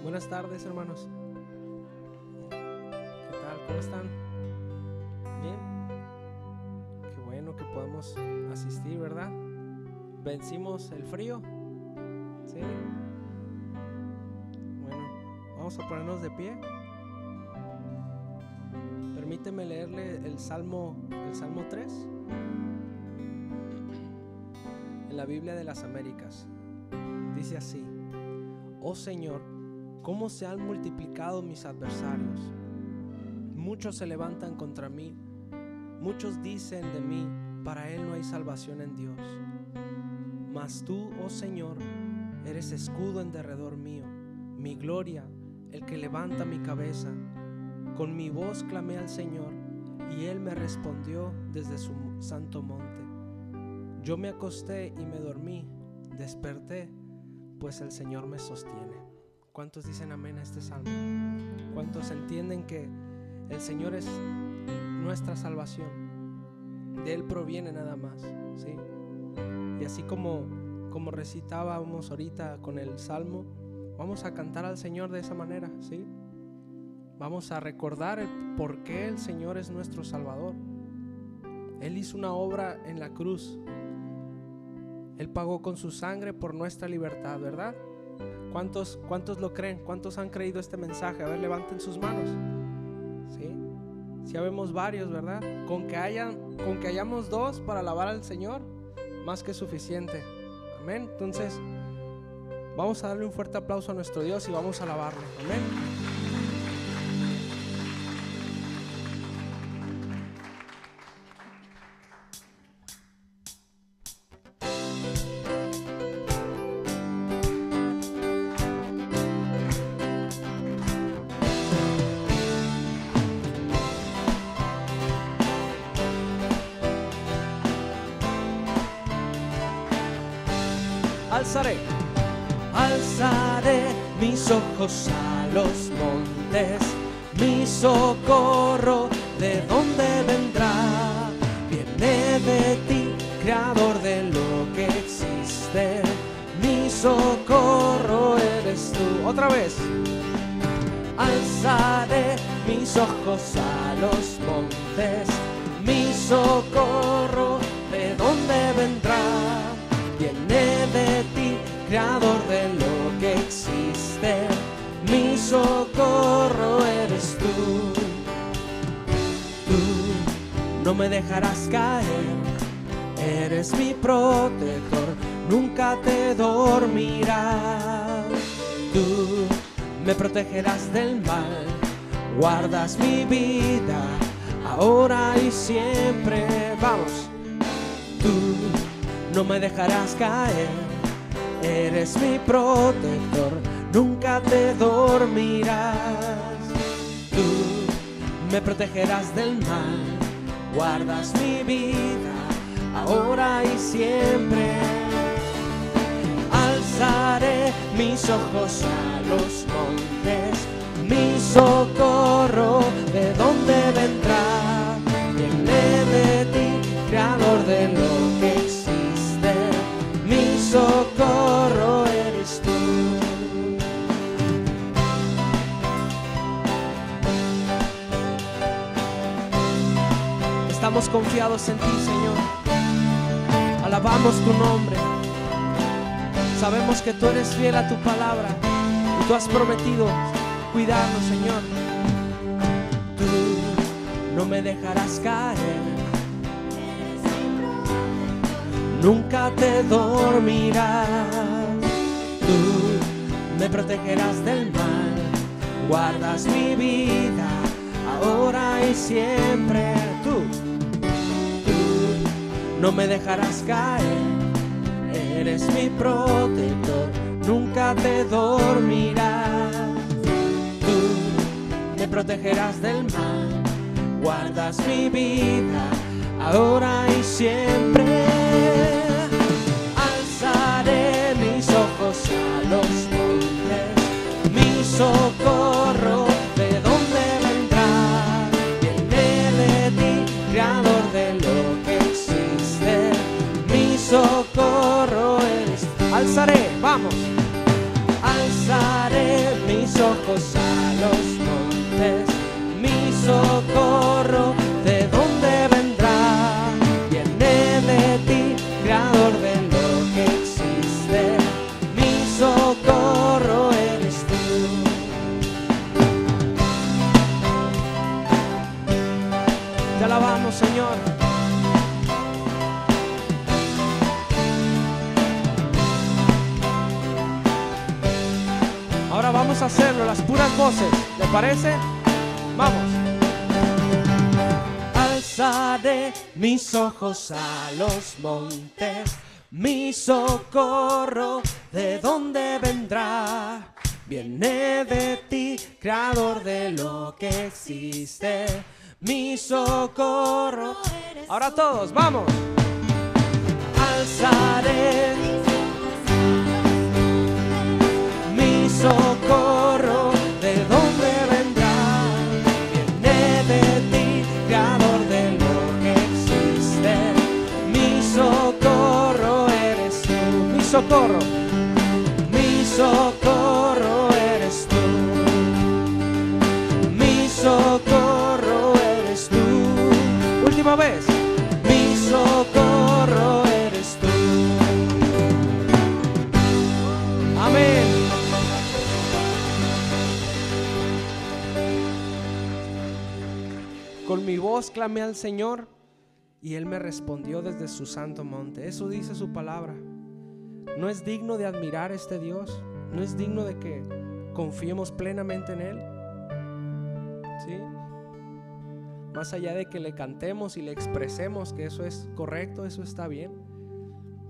Buenas tardes, hermanos. ¿Qué tal? ¿Cómo están? ¿Bien? Qué bueno que podamos asistir, ¿verdad? ¿Vencimos el frío? ¿Sí? Bueno, vamos a ponernos de pie. Permíteme leerle el Salmo 3 en la Biblia de las Américas. Dice así: Oh Señor, cómo se han multiplicado mis adversarios. Muchos se levantan contra mí. Muchos dicen de mí: para él no hay salvación en Dios. Mas tú, oh Señor, eres escudo en derredor mío, mi gloria, el que levanta mi cabeza. Con mi voz clamé al Señor, y él me respondió desde su santo monte. Yo me acosté y me dormí, desperté, pues el Señor me sostiene. ¿Cuántos dicen amén a este salmo? ¿Cuántos entienden que el Señor es nuestra salvación? De Él proviene nada más, ¿sí? Y así como recitábamos ahorita con el salmo, vamos a cantar al Señor de esa manera, ¿sí? Vamos a recordar el por qué el Señor es nuestro Salvador. Él hizo una obra en la cruz. Él pagó con su sangre por nuestra libertad, ¿verdad? ¿Cuántos lo creen? ¿Cuántos han creído este mensaje? A ver, levanten sus manos. ¿Sí? Ya vemos varios, ¿verdad? Con que hayamos dos para alabar al Señor, más que suficiente. Amén. Entonces, vamos a darle un fuerte aplauso a nuestro Dios y vamos a alabarlo. Amén. Alzaré mis ojos a los montes, mi socorro, ¿de dónde vendrá? Viene de ti, creador de lo que existe, mi socorro eres tú. Otra vez. Alzaré mis ojos a los montes, mi socorro, ¿de dónde vendrá? Viene de ti, creador de lo que existe, mi socorro eres tú. Tú no me dejarás caer Eres mi protector, nunca te dormirás. Tú me protegerás del mal, guardas mi vida, ahora y siempre. Vamos. Tú no me dejarás caer, eres mi protector, nunca te dormirás. Tú me protegerás del mal, guardas mi vida, ahora y siempre. Alzaré mis ojos a los montes, mi socorro, ¿de dónde vendrá? Viene de ti, creador de lo que existe, mi socorro eres tú. Estamos confiados en ti, Señor. Alabamos tu nombre. Sabemos que tú eres fiel a tu palabra y tú has prometido cuidarnos, Señor. Tú no me dejarás caer, nunca te dormirás. Tú me protegerás del mal, guardas mi vida, ahora y siempre. Tú no me dejarás caer, eres mi protector, nunca te dormirás. Tú me protegerás del mal, guardas mi vida, ahora y siempre. Alzaré mis ojos a los montes, mi socorro, ¿de dónde vendrá? Viene de ti, creador de lo que existe, mi socorro eres tú. Alzaré, vamos. Alzaré mis ojos a los montes, mi socorro, ¿de dónde vendrá? Viene de ti, creador de lo que existe, mi socorro eres tú. Te alabamos, Señor. Ahora vamos a hacerlo, las puras voces, ¿le parece? Vamos. Alzaré mis ojos a los montes, mi socorro, ¿de dónde vendrá? Viene de ti, creador de lo que existe, mi socorro. Ahora todos, vamos. Alzaré mi socorro, ¿de dónde vendrá? Viene de ti, creador de lo que existe, mi socorro eres tú. Mi socorro, mi socorro eres tú, mi socorro eres tú. Última vez, mi socorro eres tú. Amén. Con mi voz clamé al Señor y Él me respondió desde su santo monte. Eso dice su palabra. ¿No es digno de admirar este Dios? ¿No es digno de que confiemos plenamente en Él? ¿Sí? Más allá de que le cantemos y le expresemos que eso es correcto, eso está bien,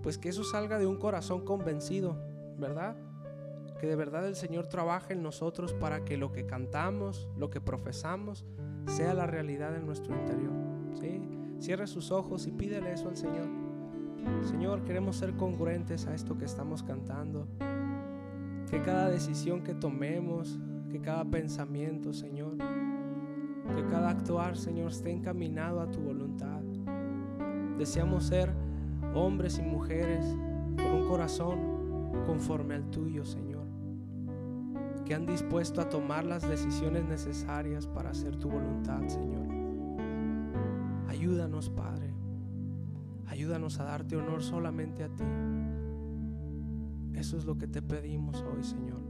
pues que eso salga de un corazón convencido, ¿verdad? Que de verdad el Señor trabaje en nosotros para que lo que cantamos, lo que profesamos, sea la realidad en nuestro interior, ¿sí? Cierre sus ojos y pídele eso al Señor. Señor, queremos ser congruentes a esto que estamos cantando. Que cada decisión que tomemos, que cada pensamiento, Señor, que cada actuar, Señor, esté encaminado a tu voluntad. Deseamos ser hombres y mujeres con un corazón conforme al tuyo, Señor, que han dispuesto a tomar las decisiones necesarias para hacer tu voluntad, Señor. Ayúdanos, Padre. Ayúdanos a darte honor solamente a ti. Eso es lo que te pedimos hoy, Señor.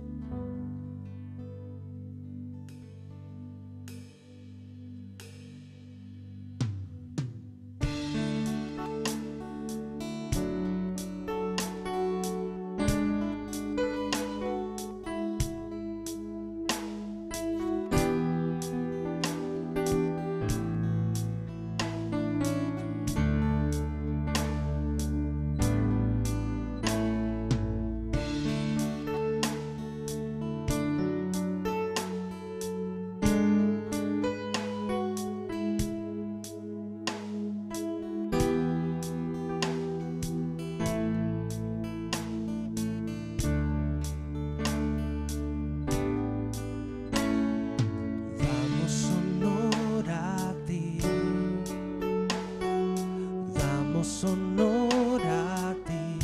Damos honor a ti,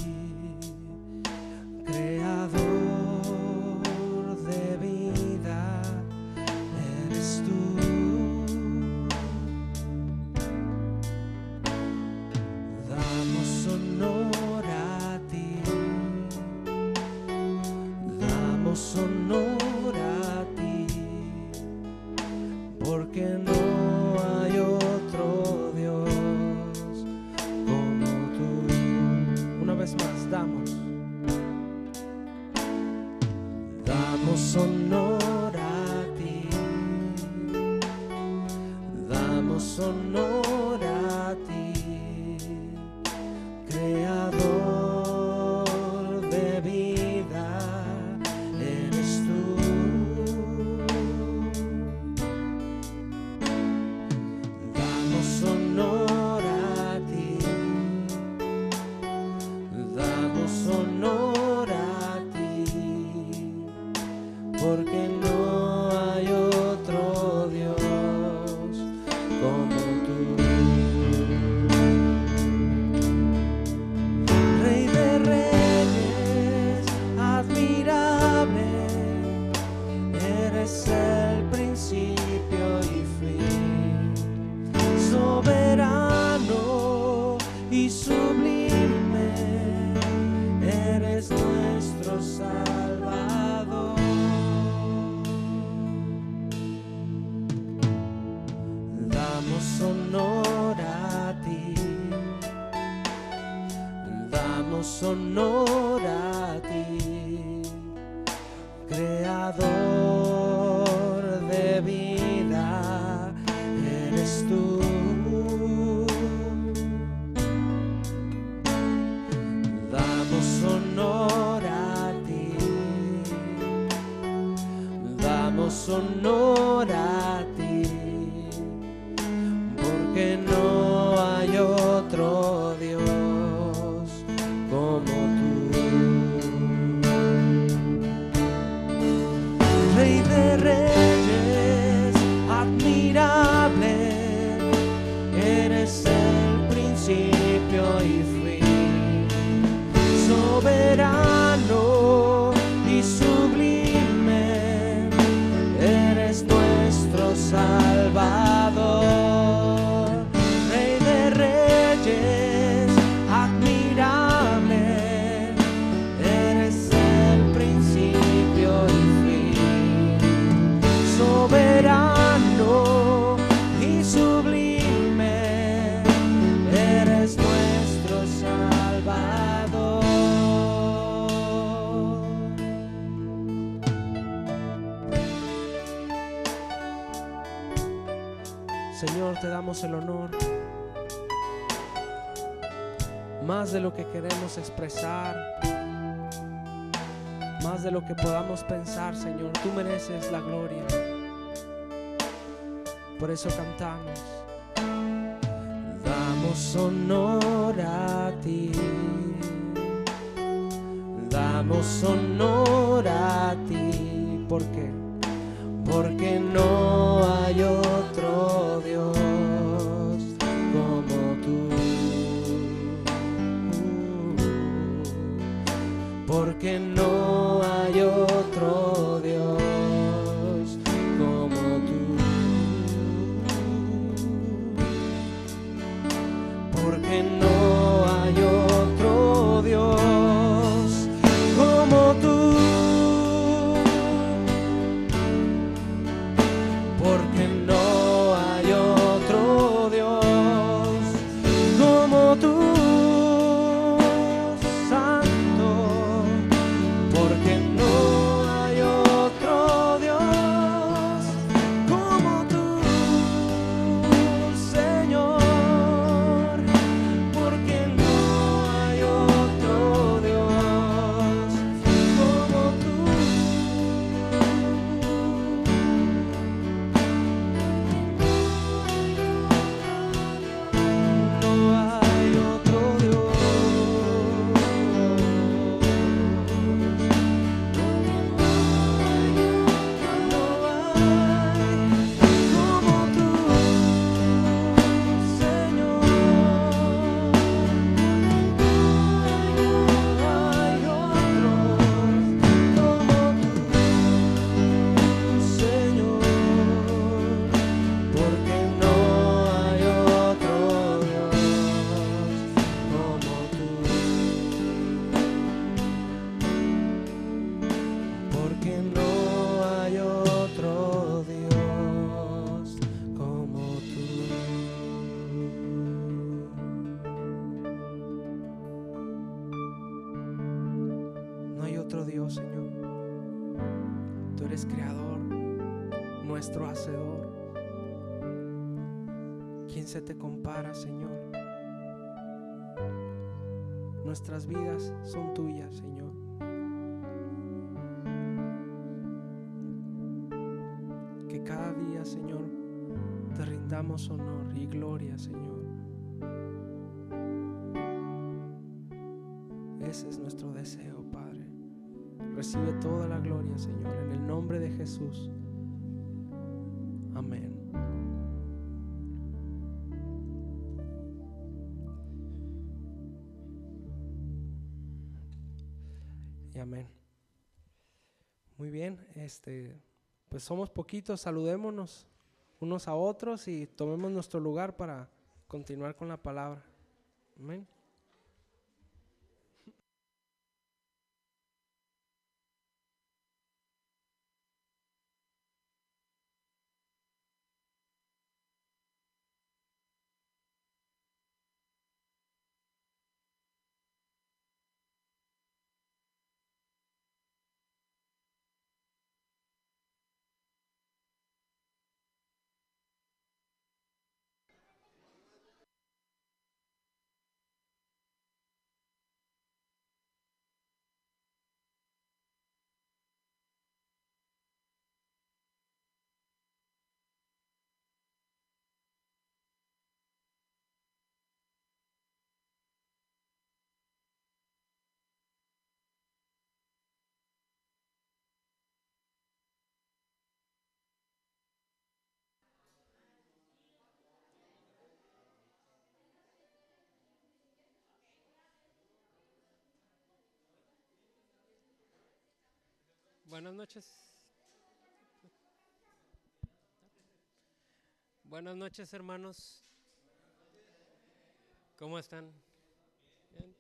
creador de vida, eres tú. Damos honor a ti, damos honor a ti, porque no hay otro Dios como tú. Una vez más, damos honor a ti, damos honor a ti, creador de vida, eres tú. Damos honor a ti, damos honor a ti, porque no hay otro Dios como tú. Rey de reyes, admirable, eres el principio y fin, soberano y sublime, eres nuestro Salvador. Damos honor a ti, damos honor a ti, creador de vida, eres tú. Damos honor a ti, damos honor a ti, porque no hay otro Dios como tú. Rey de reyes, admirable, eres el principio y fin, soberano y sublime, eres nuestro Salvador. Rey de reyes, admirable, eres el principio y fin, soberano y sublime, eres nuestro Salvador. Señor, te damos el honor, más de lo que queremos expresar, más de lo que podamos pensar. Señor, tú mereces la gloria. Por eso cantamos. Damos honor a ti, damos honor a ti. ¿Por qué? Porque no hay otro Dios como tú. Porque no hay otro Dios como tú. Porque no hay otro Dios como tú. Porque no hay otro Dios como tú, Santo. nuestro Dios, Señor. Tú eres creador, nuestro hacedor. ¿Quién se te compara, Señor? Nuestras vidas son tuyas, Señor. Que cada día, Señor, te rindamos honor y gloria, Señor. Ese es nuestro deseo, Padre. Recibe toda la gloria, Señor, en el nombre de Jesús. Amén. Y amén. Muy bien, pues somos poquitos, saludémonos unos a otros y tomemos nuestro lugar para continuar con la palabra. Amén. Buenas noches. Buenas noches, hermanos. ¿Cómo están? Bien.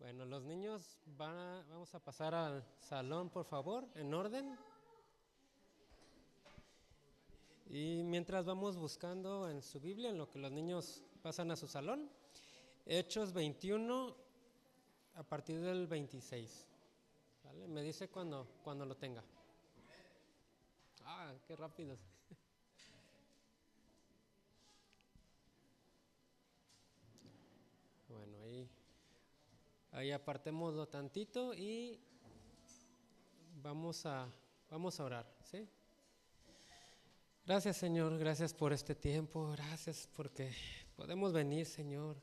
Bueno, los niños vamos a pasar al salón, por favor, en orden. Y mientras vamos buscando en su Biblia, en lo que los niños pasan a su salón, Hechos 21 a partir del 26. ¿Vale? Me dice cuando lo tenga. Ah, qué rápidos. Bueno, ahí apartémoslo tantito y vamos a orar, ¿sí? Gracias, Señor, gracias por este tiempo, gracias porque podemos venir, Señor,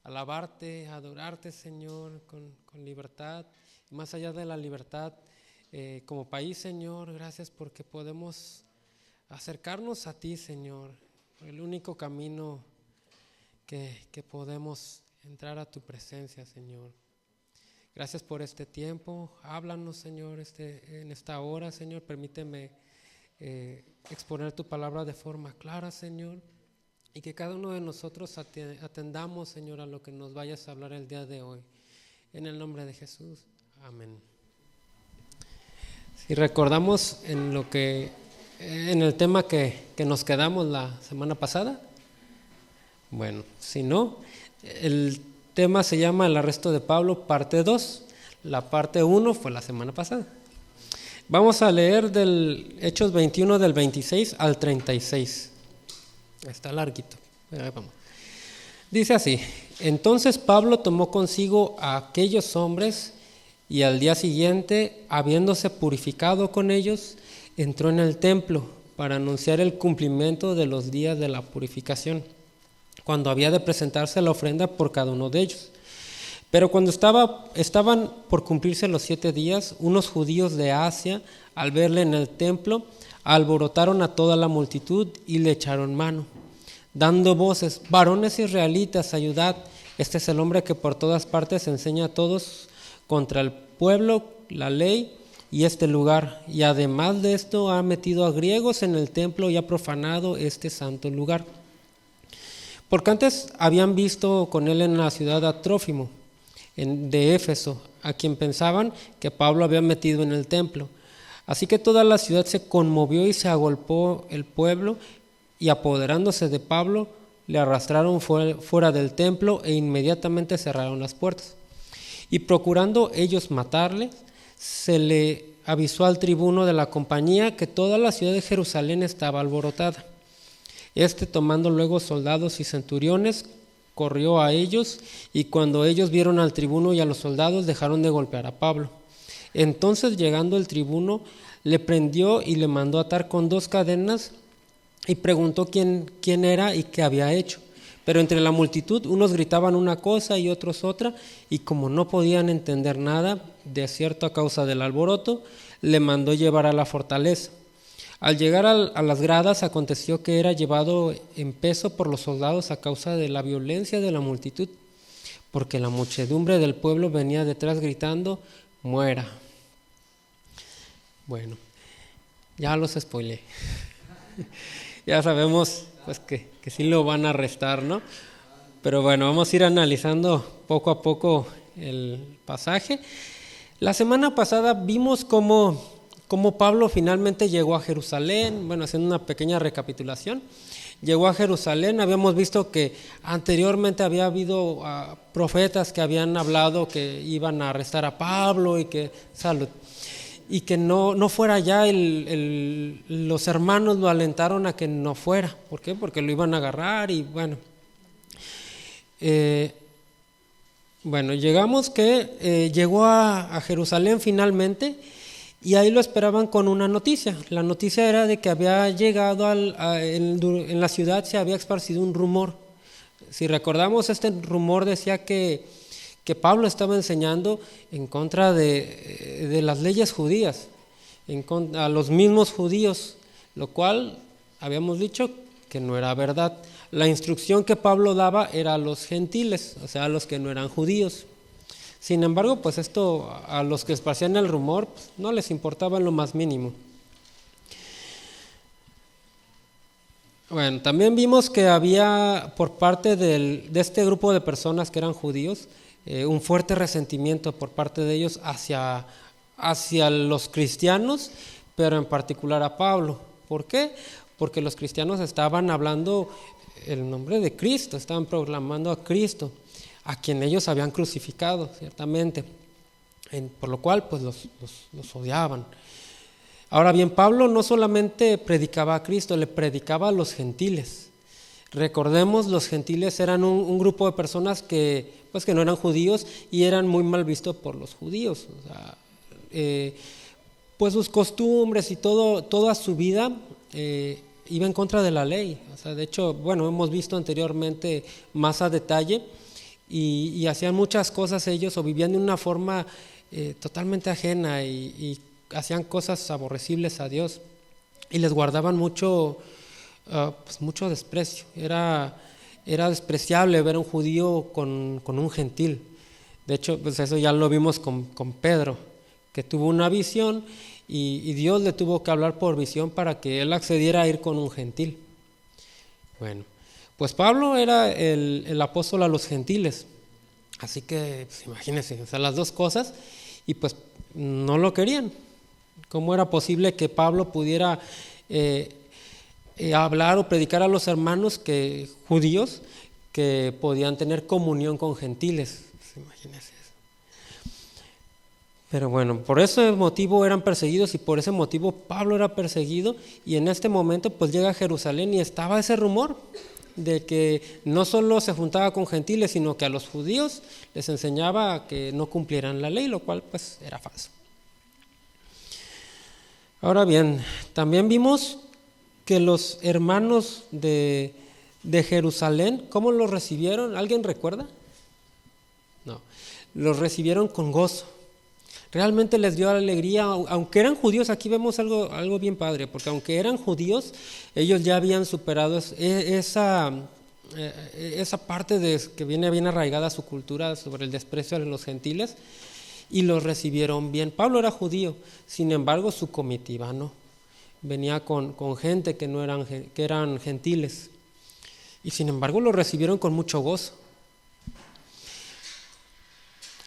a alabarte, a adorarte, Señor, con libertad. Más allá de la libertad, como país, Señor, gracias porque podemos acercarnos a ti, Señor, el único camino que podemos entrar a tu presencia, Señor. Gracias por este tiempo, háblanos, Señor, en esta hora, Señor, permíteme exponer tu palabra de forma clara, Señor, y que cada uno de nosotros atendamos, Señor, a lo que nos vayas a hablar el día de hoy, en el nombre de Jesús. Amén. Si recordamos en el tema que nos quedamos la semana pasada, bueno, si no, el tema se llama El arresto de Pablo, parte 2. La parte 1 fue la semana pasada. Vamos a leer del Hechos 21 del 26 al 36. Está larguito. Vamos. Dice así: entonces Pablo tomó consigo a aquellos hombres y al día siguiente, habiéndose purificado con ellos, entró en el templo para anunciar el cumplimiento de los días de la purificación, cuando había de presentarse la ofrenda por cada uno de ellos. Pero cuando estaban por cumplirse los 7 días, unos judíos de Asia, al verle en el templo, alborotaron a toda la multitud y le echaron mano, dando voces: varones israelitas, ayudad, este es el hombre que por todas partes enseña a todos contra el pueblo, la ley y este lugar, y además de esto ha metido a griegos en el templo y ha profanado este santo lugar. Porque antes habían visto con él en la ciudad a Trófimo, de Éfeso, a quien pensaban que Pablo había metido en el templo. Así que toda la ciudad se conmovió y se agolpó el pueblo, y apoderándose de Pablo, le arrastraron fuera del templo e inmediatamente cerraron las puertas. Y procurando ellos matarle, se le avisó al tribuno de la compañía que toda la ciudad de Jerusalén estaba alborotada. Tomando luego soldados y centuriones, corrió a ellos, y cuando ellos vieron al tribuno y a los soldados, dejaron de golpear a Pablo. Entonces, llegando el tribuno, le prendió y le mandó atar con 2 cadenas, y preguntó quién era y qué había hecho. Pero entre la multitud, unos gritaban una cosa y otros otra, y como no podían entender nada, de cierto a causa del alboroto, le mandó llevar a la fortaleza. Al llegar a las gradas, aconteció que era llevado en peso por los soldados a causa de la violencia de la multitud, porque la muchedumbre del pueblo venía detrás gritando: ¡muera! Bueno, ya los spoileé. Ya sabemos pues que sí lo van a arrestar, ¿no? Pero bueno, vamos a ir analizando poco a poco el pasaje. La semana pasada vimos cómo Pablo finalmente llegó a Jerusalén. Bueno, haciendo una pequeña recapitulación, llegó a Jerusalén. Habíamos visto que anteriormente había habido profetas que habían hablado que iban a arrestar a Pablo y que no fuera allá. Los hermanos lo alentaron a que no fuera. ¿Por qué? Porque lo iban a agarrar y bueno. Llegamos que llegó a Jerusalén finalmente, y ahí lo esperaban con una noticia. La noticia era de que había llegado en la ciudad se había esparcido un rumor. Si recordamos, este rumor decía que Pablo estaba enseñando en contra de las leyes judías, a los mismos judíos, lo cual habíamos dicho que no era verdad. La instrucción que Pablo daba era a los gentiles, o sea, a los que no eran judíos. Sin embargo, pues esto a los que esparcían el rumor pues, no les importaba en lo más mínimo. Bueno, también vimos que había por parte de este grupo de personas que eran judíos un fuerte resentimiento por parte de ellos hacia los cristianos, pero en particular a Pablo. ¿Por qué? Porque los cristianos estaban hablando el nombre de Cristo, estaban proclamando a Cristo, a quien ellos habían crucificado, ciertamente, por lo cual pues los odiaban. Ahora bien, Pablo no solamente predicaba a Cristo, le predicaba a los gentiles. Recordemos, los gentiles eran un grupo de personas que no eran judíos y eran muy mal vistos por los judíos. O sea, pues sus costumbres y toda su vida iba en contra de la ley. O sea, de hecho, bueno, hemos visto anteriormente más a detalle, y hacían muchas cosas ellos, o vivían de una forma totalmente ajena, y hacían cosas aborrecibles a Dios, y les guardaban mucho desprecio. Era despreciable ver a un judío con un gentil. De hecho, pues eso ya lo vimos con Pedro, que tuvo una visión y Dios le tuvo que hablar por visión para que él accediera a ir con un gentil. Bueno, pues Pablo era el apóstol a los gentiles, así que pues, imagínense, o sea, las dos cosas, y pues no lo querían. ¿Cómo era posible que Pablo pudiera hablar o predicar a los hermanos judíos que podían tener comunión con gentiles? Pues, imagínense eso. Pero bueno, por ese motivo eran perseguidos, y por ese motivo Pablo era perseguido, y en este momento pues llega a Jerusalén y estaba ese rumor de que no solo se juntaba con gentiles, sino que a los judíos les enseñaba que no cumplieran la ley, lo cual pues era falso. Ahora bien, también vimos que los hermanos de Jerusalén, ¿cómo los recibieron? ¿Alguien recuerda? No, los recibieron con gozo. Realmente les dio alegría, aunque eran judíos. Aquí vemos algo bien padre, porque aunque eran judíos, ellos ya habían superado esa parte que viene bien arraigada a su cultura sobre el desprecio de los gentiles, y los recibieron bien. Pablo era judío, sin embargo su comitiva no. Venía con gente que eran gentiles, y sin embargo lo recibieron con mucho gozo.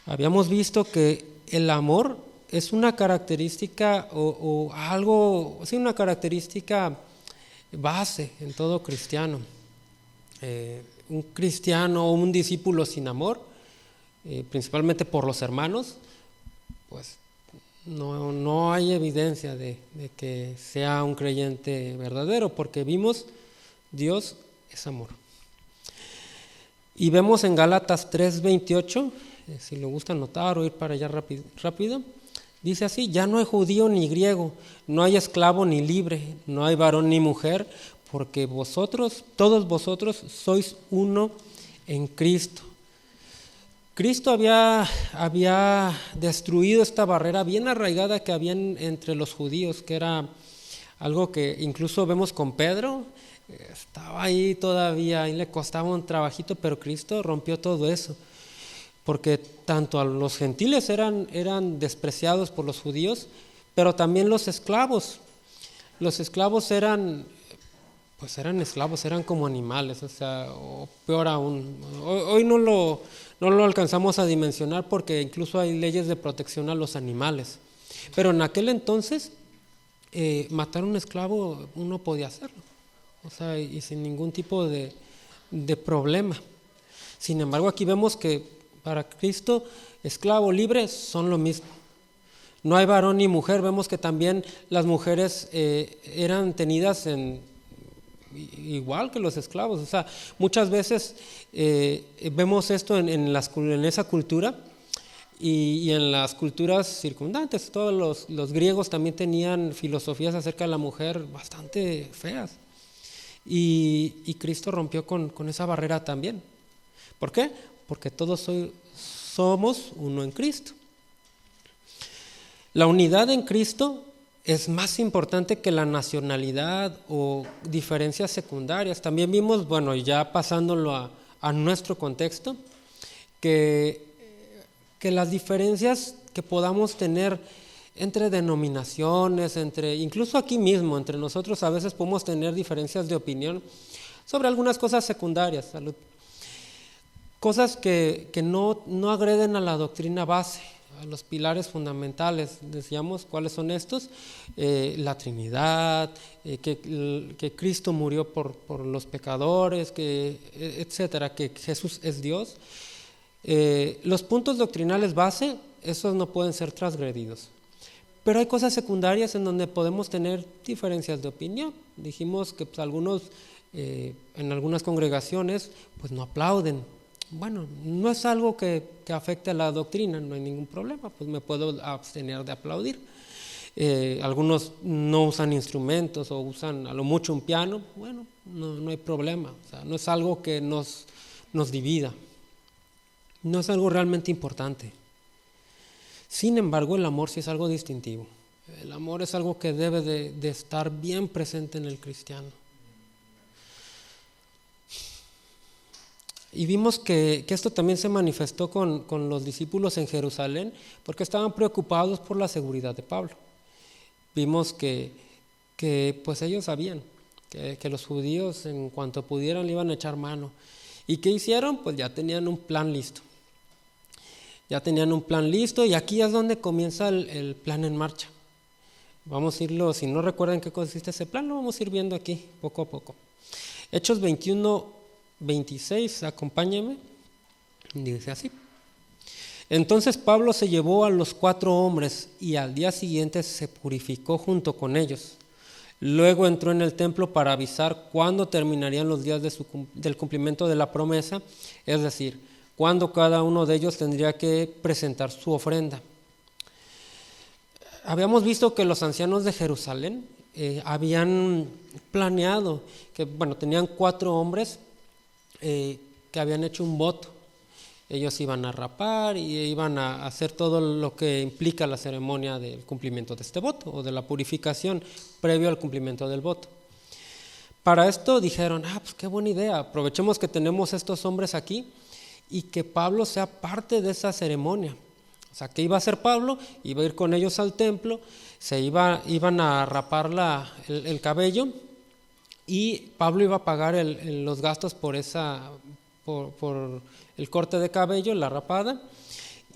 Habíamos visto que el amor es una característica o algo, sí, una característica base en todo cristiano. Un cristiano o un discípulo sin amor, principalmente por los hermanos, pues no hay evidencia de que sea un creyente verdadero, porque vimos Dios es amor. Y vemos en Gálatas 3:28, si lo gusta anotar o ir para allá rápido, dice así: ya no hay judío ni griego, no hay esclavo ni libre, no hay varón ni mujer, porque todos vosotros sois uno en Cristo. Cristo había destruido esta barrera bien arraigada que había entre los judíos, que era algo que incluso vemos con Pedro. Estaba ahí todavía, ahí le costaba un trabajito, pero Cristo rompió todo eso, porque tanto a los gentiles eran despreciados por los judíos, pero también los esclavos. Los esclavos eran esclavos, eran como animales, o sea, o peor aún. Hoy no lo alcanzamos a dimensionar porque incluso hay leyes de protección a los animales, pero en aquel entonces matar a un esclavo uno podía hacerlo, o sea, y sin ningún tipo de problema. Sin embargo, aquí vemos que para Cristo esclavo, libre son lo mismo. No hay varón ni mujer. Vemos que también las mujeres eran tenidas igual que los esclavos. O sea, muchas veces vemos esto en esa cultura y en las culturas circundantes. Todos los griegos también tenían filosofías acerca de la mujer bastante feas. Y Cristo rompió con esa barrera también. ¿Por qué? Porque todos somos uno en Cristo. La unidad en Cristo es más importante que la nacionalidad o diferencias secundarias. También vimos, bueno, ya pasándolo a nuestro contexto, que las diferencias que podamos tener entre denominaciones, incluso aquí mismo, entre nosotros a veces podemos tener diferencias de opinión sobre algunas cosas secundarias, cosas que no agreden a la doctrina base, a los pilares fundamentales. Decíamos, ¿cuáles son estos? La Trinidad, que Cristo murió por los pecadores, etcétera, que Jesús es Dios. Los puntos doctrinales base, esos no pueden ser transgredidos. Pero hay cosas secundarias en donde podemos tener diferencias de opinión. Dijimos que pues, algunos, en algunas congregaciones, pues no aplauden. Bueno, no es algo que afecte a la doctrina, no hay ningún problema, pues me puedo abstener de aplaudir. Algunos no usan instrumentos o usan a lo mucho un piano, bueno, no hay problema. O sea, no es algo que nos divida, no es algo realmente importante. Sin embargo, el amor sí es algo distintivo. El amor es algo que debe de estar bien presente en el cristiano. Y vimos que esto también se manifestó con los discípulos en Jerusalén, porque estaban preocupados por la seguridad de Pablo. Vimos que pues ellos sabían que los judíos en cuanto pudieran le iban a echar mano. ¿Y qué hicieron? Pues ya tenían un plan listo. Y aquí es donde comienza el plan en marcha. Vamos a irlo, si no recuerdan qué consiste ese plan, lo vamos a ir viendo aquí poco a poco. Hechos 21:26, acompáñenme, dice así: entonces Pablo se llevó a los 4 hombres y al día siguiente se purificó junto con ellos. Luego entró en el templo para avisar cuándo terminarían los días del cumplimiento de la promesa, es decir, cuándo cada uno de ellos tendría que presentar su ofrenda. Habíamos visto que los ancianos de Jerusalén habían planeado que, tenían 4 hombres que habían hecho un voto. Ellos iban a rapar y iban a hacer todo lo que implica la ceremonia del cumplimiento de este voto o de la purificación previo al cumplimiento del voto. Para esto dijeron, pues qué buena idea, aprovechemos que tenemos estos hombres aquí y que Pablo sea parte de esa ceremonia. O sea, ¿qué iba a hacer Pablo? Iba a ir con ellos al templo, iban a rapar el cabello y Pablo iba a pagar los gastos por el corte de cabello, la rapada,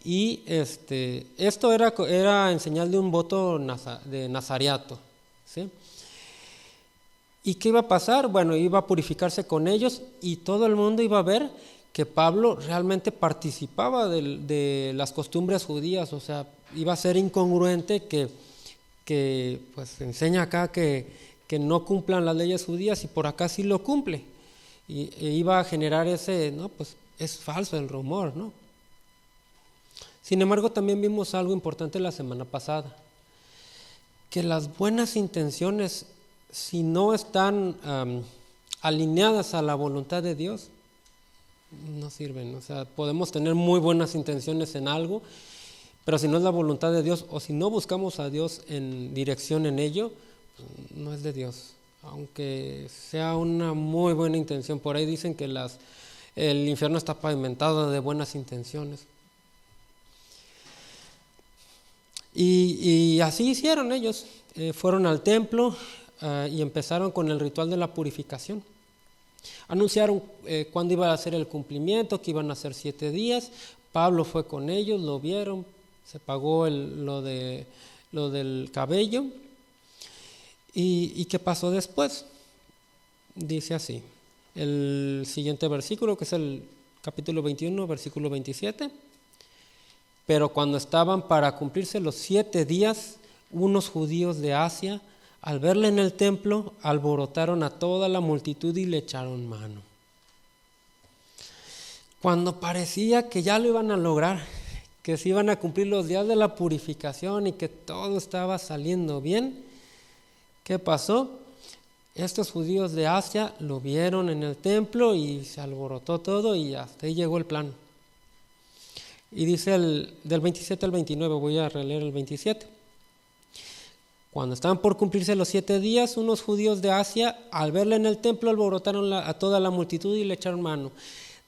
y esto era en señal de un voto de nazareato, ¿sí? ¿Y qué iba a pasar? Bueno, iba a purificarse con ellos y todo el mundo iba a ver que Pablo realmente participaba de las costumbres judías, o sea, iba a ser incongruente que pues enseña acá que no cumplan las leyes judías y por acá sí lo cumple, e iba a generar no, pues es falso el rumor, ¿no? Sin embargo, también vimos algo importante la semana pasada, que las buenas intenciones, si no están alineadas a la voluntad de Dios, no sirven. O sea, podemos tener muy buenas intenciones en algo, pero si no es la voluntad de Dios o si no buscamos a Dios en dirección en ello, no es de Dios. Aunque sea una muy buena intención, por ahí dicen que el infierno está pavimentado de buenas intenciones. Y así hicieron ellos. Fueron al templo y empezaron con el ritual de la purificación. Anunciaron cuándo iba a ser el cumplimiento, que iban a ser 7 días. Pablo fue con ellos, lo vieron, se pagó lo del cabello. ¿Y qué pasó después? Dice así, el siguiente versículo, que es el capítulo 21, versículo 27. Pero cuando estaban para cumplirse los 7 días, unos judíos de Asia, al verle en el templo, alborotaron a toda la multitud y le echaron mano. Cuando parecía que ya lo iban a lograr, que se iban a cumplir los días de la purificación y que todo estaba saliendo bien, ¿qué pasó? Estos judíos de Asia lo vieron en el templo y se alborotó todo y hasta ahí llegó el plan. Y dice del 27 al 29, voy a releer el 27. Cuando estaban por cumplirse los 7 días, unos judíos de Asia, al verle en el templo, alborotaron a toda la multitud y le echaron mano,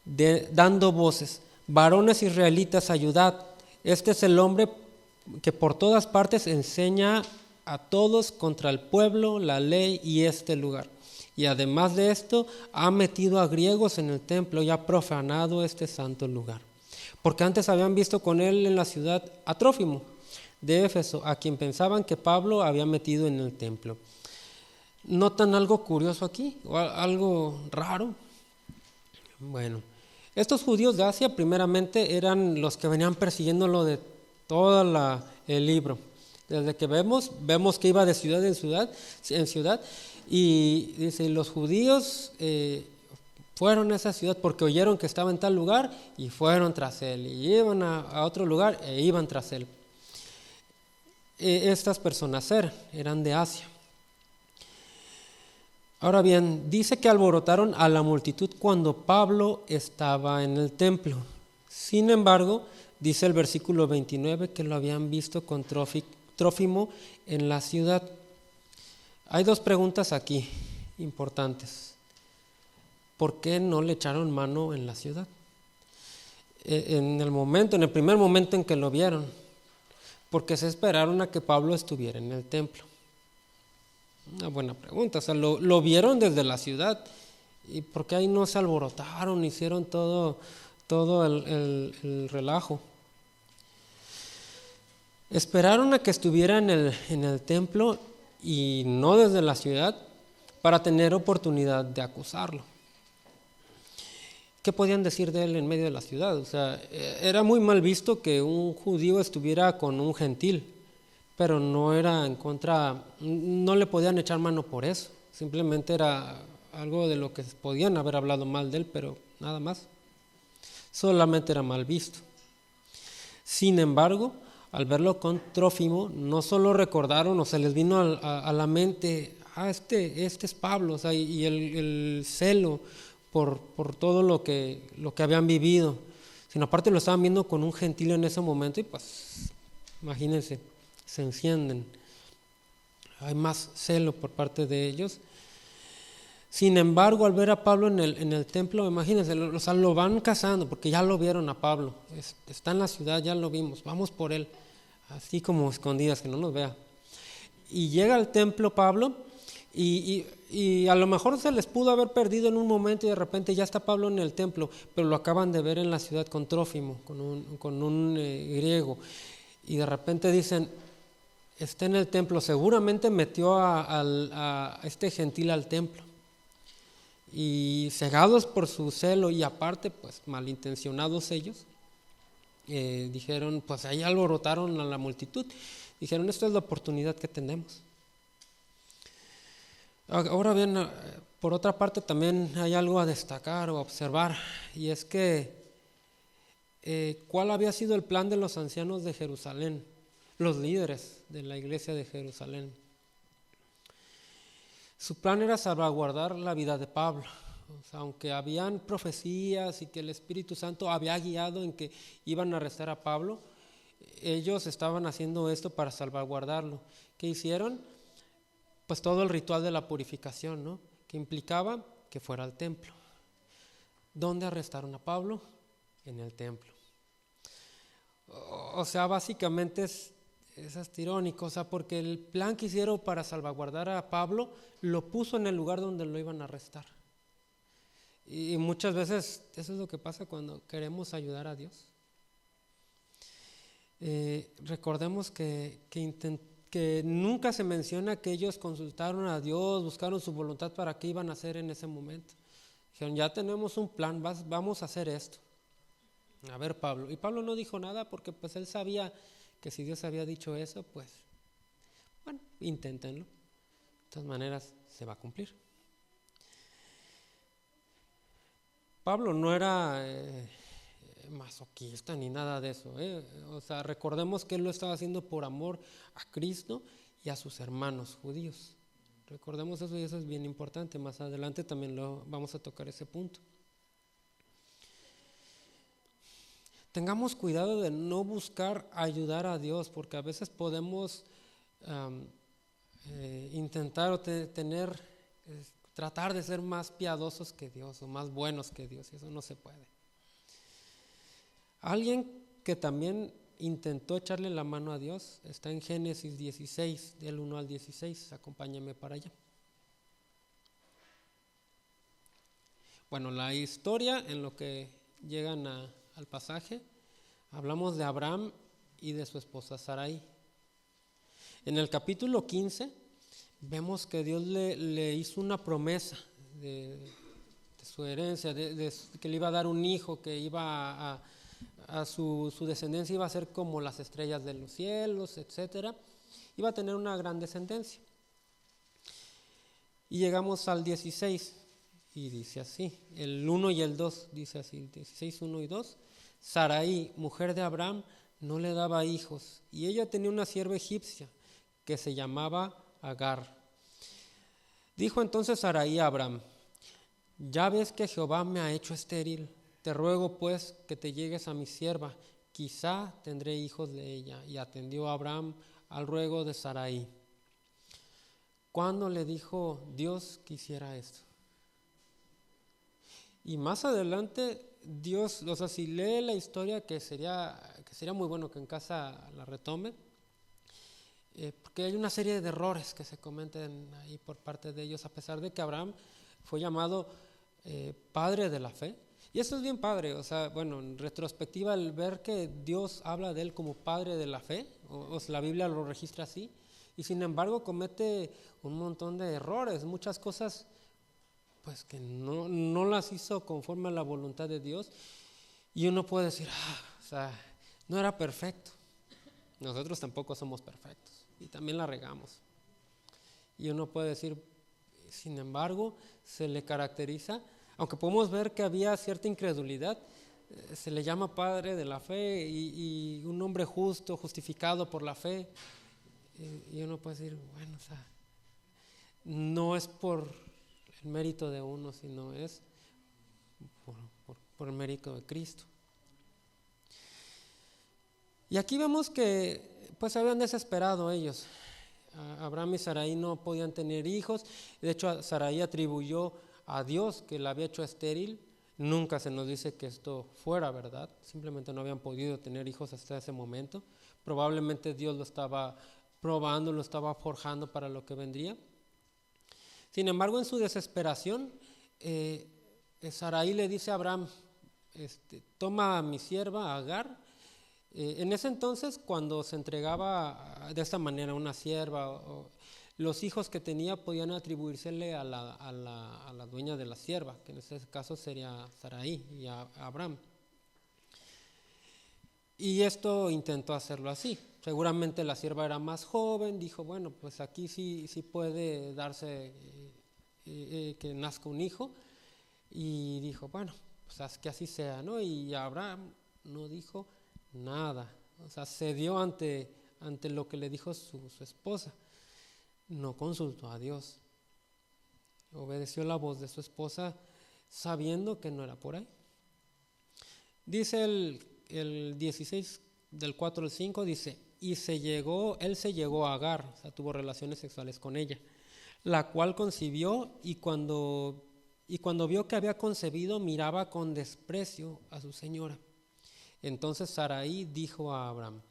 dando voces: varones israelitas, ayudad, este es el hombre que por todas partes enseña a todos contra el pueblo, la ley y este lugar. Y además de esto, ha metido a griegos en el templo y ha profanado este santo lugar. Porque antes habían visto con él en la ciudad a Trófimo de Éfeso, a quien pensaban que Pablo había metido en el templo. ¿Notan algo curioso aquí? ¿O algo raro? Bueno, estos judíos de Asia primeramente eran los que venían persiguiéndolo de todo el libro. Desde que vemos que iba de ciudad en ciudad, y dice, los judíos fueron a esa ciudad porque oyeron que estaba en tal lugar y fueron tras él, y iban a otro lugar e iban tras él. Estas personas eran de Asia. Ahora bien, dice que alborotaron a la multitud cuando Pablo estaba en el templo. Sin embargo, dice el versículo 29 que lo habían visto con Trófimo en la ciudad. Hay 2 preguntas aquí importantes. ¿Por qué no le echaron mano en la ciudad? En el primer momento en que lo vieron, porque se esperaron a que Pablo estuviera en el templo. Una buena pregunta. O sea, lo vieron desde la ciudad, y ¿por qué ahí no se alborotaron, hicieron todo el relajo? Esperaron a que estuviera en el templo y no desde la ciudad para tener oportunidad de acusarlo. ¿Qué podían decir de él en medio de la ciudad? O sea, era muy mal visto que un judío estuviera con un gentil, pero no era en contra, no le podían echar mano por eso. Simplemente era algo de lo que podían haber hablado mal de él, pero nada más. Solamente era mal visto. Sin embargo, al verlo con Trófimo, no solo recordaron o se les vino a la mente, este es Pablo, o sea, y el celo por todo lo que habían vivido, sino aparte lo estaban viendo con un gentil en ese momento y pues, imagínense, se encienden. Hay más celo por parte de ellos. Sin embargo, al ver a Pablo en el templo, imagínense, lo van cazando porque ya lo vieron a Pablo. Está en la ciudad, ya lo vimos, vamos por él. Así como escondidas, que no nos vea. Y llega al templo Pablo y a lo mejor se les pudo haber perdido en un momento y de repente ya está Pablo en el templo, pero lo acaban de ver en la ciudad con Trófimo, con un griego. Y de repente dicen, está en el templo, seguramente metió a este gentil al templo. y cegados por su celo y aparte pues malintencionados ellos, dijeron, pues ahí alborotaron a la multitud, dijeron, esta es la oportunidad que tenemos. Ahora bien, por otra parte también hay algo a destacar o a observar, y es que ¿cuál había sido el plan de los ancianos de Jerusalén, los líderes de la iglesia de Jerusalén? Su plan era salvaguardar la vida de Pablo. O sea, aunque habían profecías y que el Espíritu Santo había guiado en que iban a arrestar a Pablo, ellos estaban haciendo esto para salvaguardarlo. ¿Qué hicieron? Pues todo el ritual de la purificación, ¿no? Que implicaba que fuera al templo. ¿Dónde arrestaron a Pablo? En el templo. O sea, básicamente es irónico, o sea, porque el plan que hicieron para salvaguardar a Pablo lo puso en el lugar donde lo iban a arrestar. Y muchas veces eso es lo que pasa cuando queremos ayudar a Dios. Recordemos que nunca se menciona que ellos consultaron a Dios, buscaron su voluntad para qué iban a hacer en ese momento. Dijeron, ya tenemos un plan, vamos a hacer esto. A ver, Pablo. Y Pablo no dijo nada porque pues él sabía que si Dios había dicho eso, pues, bueno, inténtenlo. De todas maneras, se va a cumplir. Pablo no era masoquista ni nada de eso. O sea, recordemos que él lo estaba haciendo por amor a Cristo y a sus hermanos judíos. Recordemos eso y eso es bien importante. Más adelante también vamos a tocar ese punto. Tengamos cuidado de no buscar ayudar a Dios, porque a veces podemos intentar o tratar de ser más piadosos que Dios o más buenos que Dios, y eso no se puede. Alguien que también intentó echarle la mano a Dios está en Génesis 16, del 1 al 16, acompáñame para allá. Bueno, la historia en lo que llegan al pasaje, hablamos de Abraham y de su esposa Sarai. En el capítulo 15 vemos que Dios le hizo una promesa de su herencia, que le iba a dar un hijo, que iba a su descendencia iba a ser como las estrellas de los cielos, etcétera. Iba a tener una gran descendencia. Y llegamos al 16 y dice así, el 1 y el 2 dice así, 16, 1 y 2. Sarai, mujer de Abraham, no le daba hijos, y ella tenía una sierva egipcia que se llamaba Agar. Dijo entonces Sarai a Abraham, ya ves que Jehová me ha hecho estéril, te ruego pues que te llegues a mi sierva, quizá tendré hijos de ella. Y atendió Abraham al ruego de Sarai. ¿Cuándo le dijo Dios que hiciera esto? Y más adelante Dios, o sea, si lee la historia, que sería muy bueno que en casa la retome, porque hay una serie de errores que se cometen ahí por parte de ellos, a pesar de que Abraham fue llamado padre de la fe. Y eso es bien padre, o sea, bueno, en retrospectiva, el ver que Dios habla de él como padre de la fe, o la Biblia lo registra así, y sin embargo comete un montón de errores, muchas cosas pues que no las hizo conforme a la voluntad de Dios, y uno puede decir, o sea, no era perfecto. Nosotros tampoco somos perfectos y también la regamos. Y uno puede decir, sin embargo, se le caracteriza, aunque podemos ver que había cierta incredulidad, se le llama padre de la fe y un hombre justo, justificado por la fe. Y uno puede decir, bueno, o sea, no es por el mérito de uno, sino es por el mérito de Cristo. Y aquí vemos que pues habían desesperado ellos. Abraham y Sarai no podían tener hijos. De hecho, Sarai atribuyó a Dios que la había hecho estéril. Nunca se nos dice que esto fuera verdad. Simplemente no habían podido tener hijos hasta ese momento. Probablemente Dios lo estaba probando, lo estaba forjando para lo que vendría. Sin embargo, en su desesperación, Sarai le dice a Abraham, toma a mi sierva Agar. En ese entonces, cuando se entregaba de esta manera una sierva, Los hijos que tenía podían atribuírsele a la dueña de la sierva, que en este caso sería Sarai y a Abraham. Y esto intentó hacerlo así. Seguramente la sierva era más joven, dijo, bueno, pues aquí sí puede darse que nazca un hijo. Y dijo, bueno, pues haz que así sea, ¿no? Y Abraham no dijo nada, o sea, cedió ante lo que le dijo su esposa. No consultó a Dios, obedeció la voz de su esposa sabiendo que no era por ahí. Dice el 16 del 4 al 5, dice, él se llegó a Agar, o sea, tuvo relaciones sexuales con ella, la cual concibió y cuando vio que había concebido, miraba con desprecio a su señora. Entonces Sarai dijo a Abraham,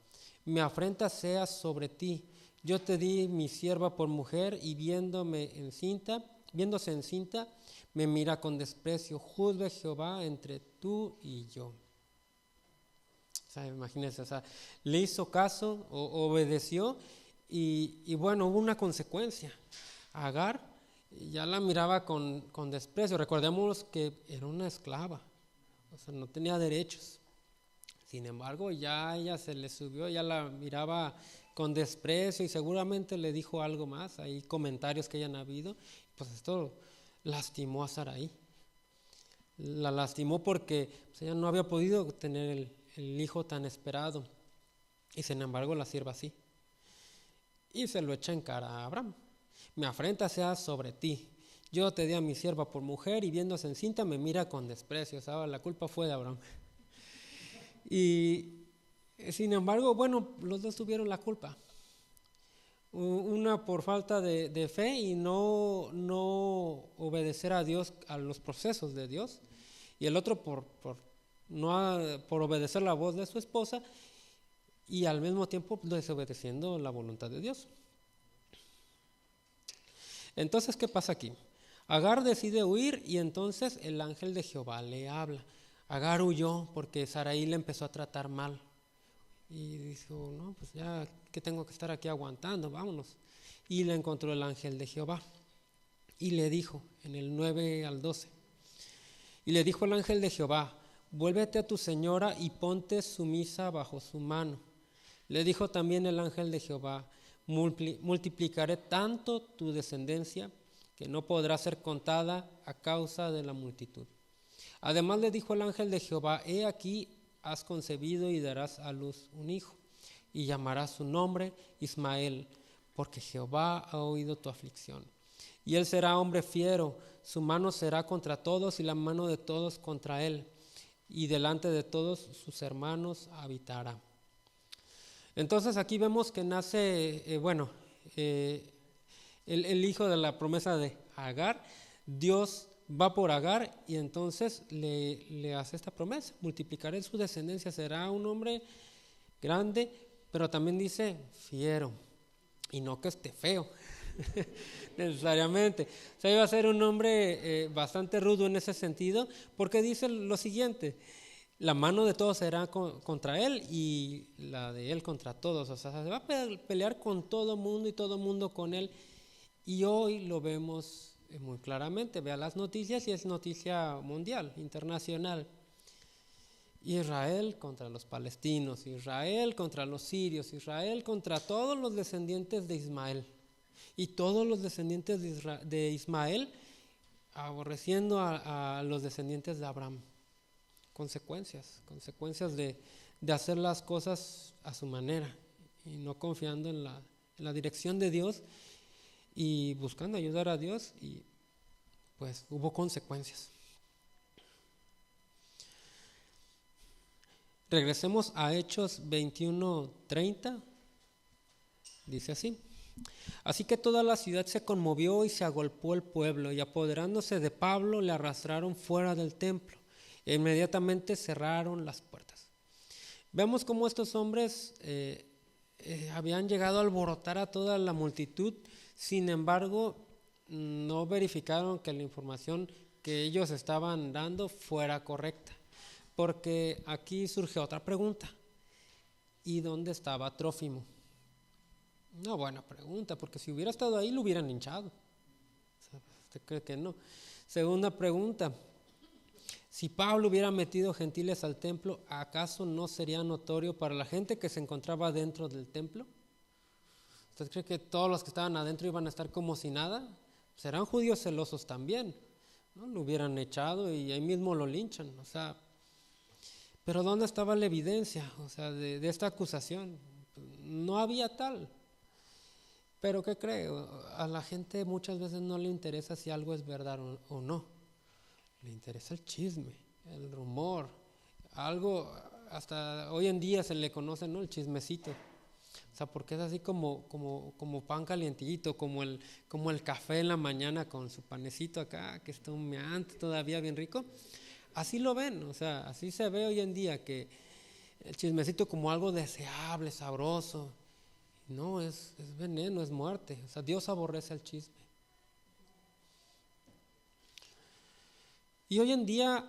mi afrenta sea sobre ti, yo te di mi sierva por mujer y viéndose encinta, me mira con desprecio, juzgue Jehová entre tú y yo. O sea, imagínense, o sea, le hizo caso, obedeció y bueno, hubo una consecuencia. Agar ya la miraba con desprecio. Recordemos que era una esclava, o sea, no tenía derechos. Sin embargo, ya ella se le subió, ya la miraba con desprecio y seguramente le dijo algo más. Hay comentarios que hayan habido. Pues esto lastimó a Sarai. La lastimó porque pues, ella no había podido tener el hijo tan esperado. Y sin embargo, la sierva sí. Y se lo echa en cara a Abraham. Mi afrenta sea sobre ti. Yo te di a mi sierva por mujer y viéndose encinta me mira con desprecio. ¿Sabes? La culpa fue de Abraham. Y sin embargo, bueno, los dos tuvieron la culpa. Una por falta de fe y no obedecer a Dios, a los procesos de Dios. Y el otro por obedecer la voz de su esposa y al mismo tiempo desobedeciendo la voluntad de Dios. Entonces, ¿qué pasa aquí? Agar decide huir y entonces el ángel de Jehová le habla. Agar huyó porque Sarai le empezó a tratar mal. Y dijo, no, pues ya que tengo que estar aquí aguantando, vámonos. Y le encontró el ángel de Jehová. Y le dijo, en el 9 al 12, y le dijo el ángel de Jehová, vuélvete a tu señora y ponte sumisa bajo su mano. Le dijo también el ángel de Jehová, multiplicaré tanto tu descendencia que no podrá ser contada a causa de la multitud. Además le dijo el ángel de Jehová, he aquí has concebido y darás a luz un hijo, y llamarás su nombre Ismael, porque Jehová ha oído tu aflicción. Y él será hombre fiero, su mano será contra todos y la mano de todos contra él, y delante de todos sus hermanos habitará. Entonces aquí vemos que nace, el hijo de la promesa de Agar. Dios va por Agar y entonces le hace esta promesa, multiplicaré su descendencia, será un hombre grande, pero también dice fiero, y no que esté feo, necesariamente. O sea, iba a ser un hombre bastante rudo en ese sentido, porque dice lo siguiente, la mano de todos será contra él y la de él contra todos, o sea, se va a pelear con todo mundo y todo mundo con él, y hoy lo vemos muy claramente. Vea las noticias y es noticia mundial, internacional. Israel contra los palestinos, Israel contra los sirios, Israel contra todos los descendientes de Ismael. Y todos los descendientes de Ismael aborreciendo a los descendientes de Abraham. Consecuencias de hacer las cosas a su manera y no confiando en la dirección de Dios y buscando ayudar a Dios, y pues hubo consecuencias. Regresemos a Hechos 21:30, dice así: así que toda la ciudad se conmovió y se agolpó el pueblo, y apoderándose de Pablo le arrastraron fuera del templo e inmediatamente cerraron las puertas. Vemos cómo estos hombres habían llegado a alborotar a toda la multitud. Sin embargo, no verificaron que la información que ellos estaban dando fuera correcta, porque aquí surge otra pregunta: ¿y dónde estaba Trófimo? Una buena pregunta, porque si hubiera estado ahí lo hubieran hinchado. ¿Usted cree que no? Segunda pregunta, si Pablo hubiera metido gentiles al templo, ¿acaso no sería notorio para la gente que se encontraba dentro del templo? ¿Usted cree que todos los que estaban adentro iban a estar como si nada? Serán judíos celosos también, ¿no? Lo hubieran echado y ahí mismo lo linchan, o sea, pero ¿dónde estaba la evidencia, o sea, de esta acusación? No había tal. Pero ¿qué creo? A la gente muchas veces no le interesa si algo es verdad o no. Le interesa el chisme, el rumor, algo, hasta hoy en día se le conoce, ¿no? El chismecito. O sea, porque es así como pan calientito, como el café en la mañana con su panecito acá, que está humeante todavía bien rico. Así lo ven, o sea, así se ve hoy en día, que el chismecito como algo deseable, sabroso. No, es veneno, es muerte. O sea, Dios aborrece el chisme. Y hoy en día,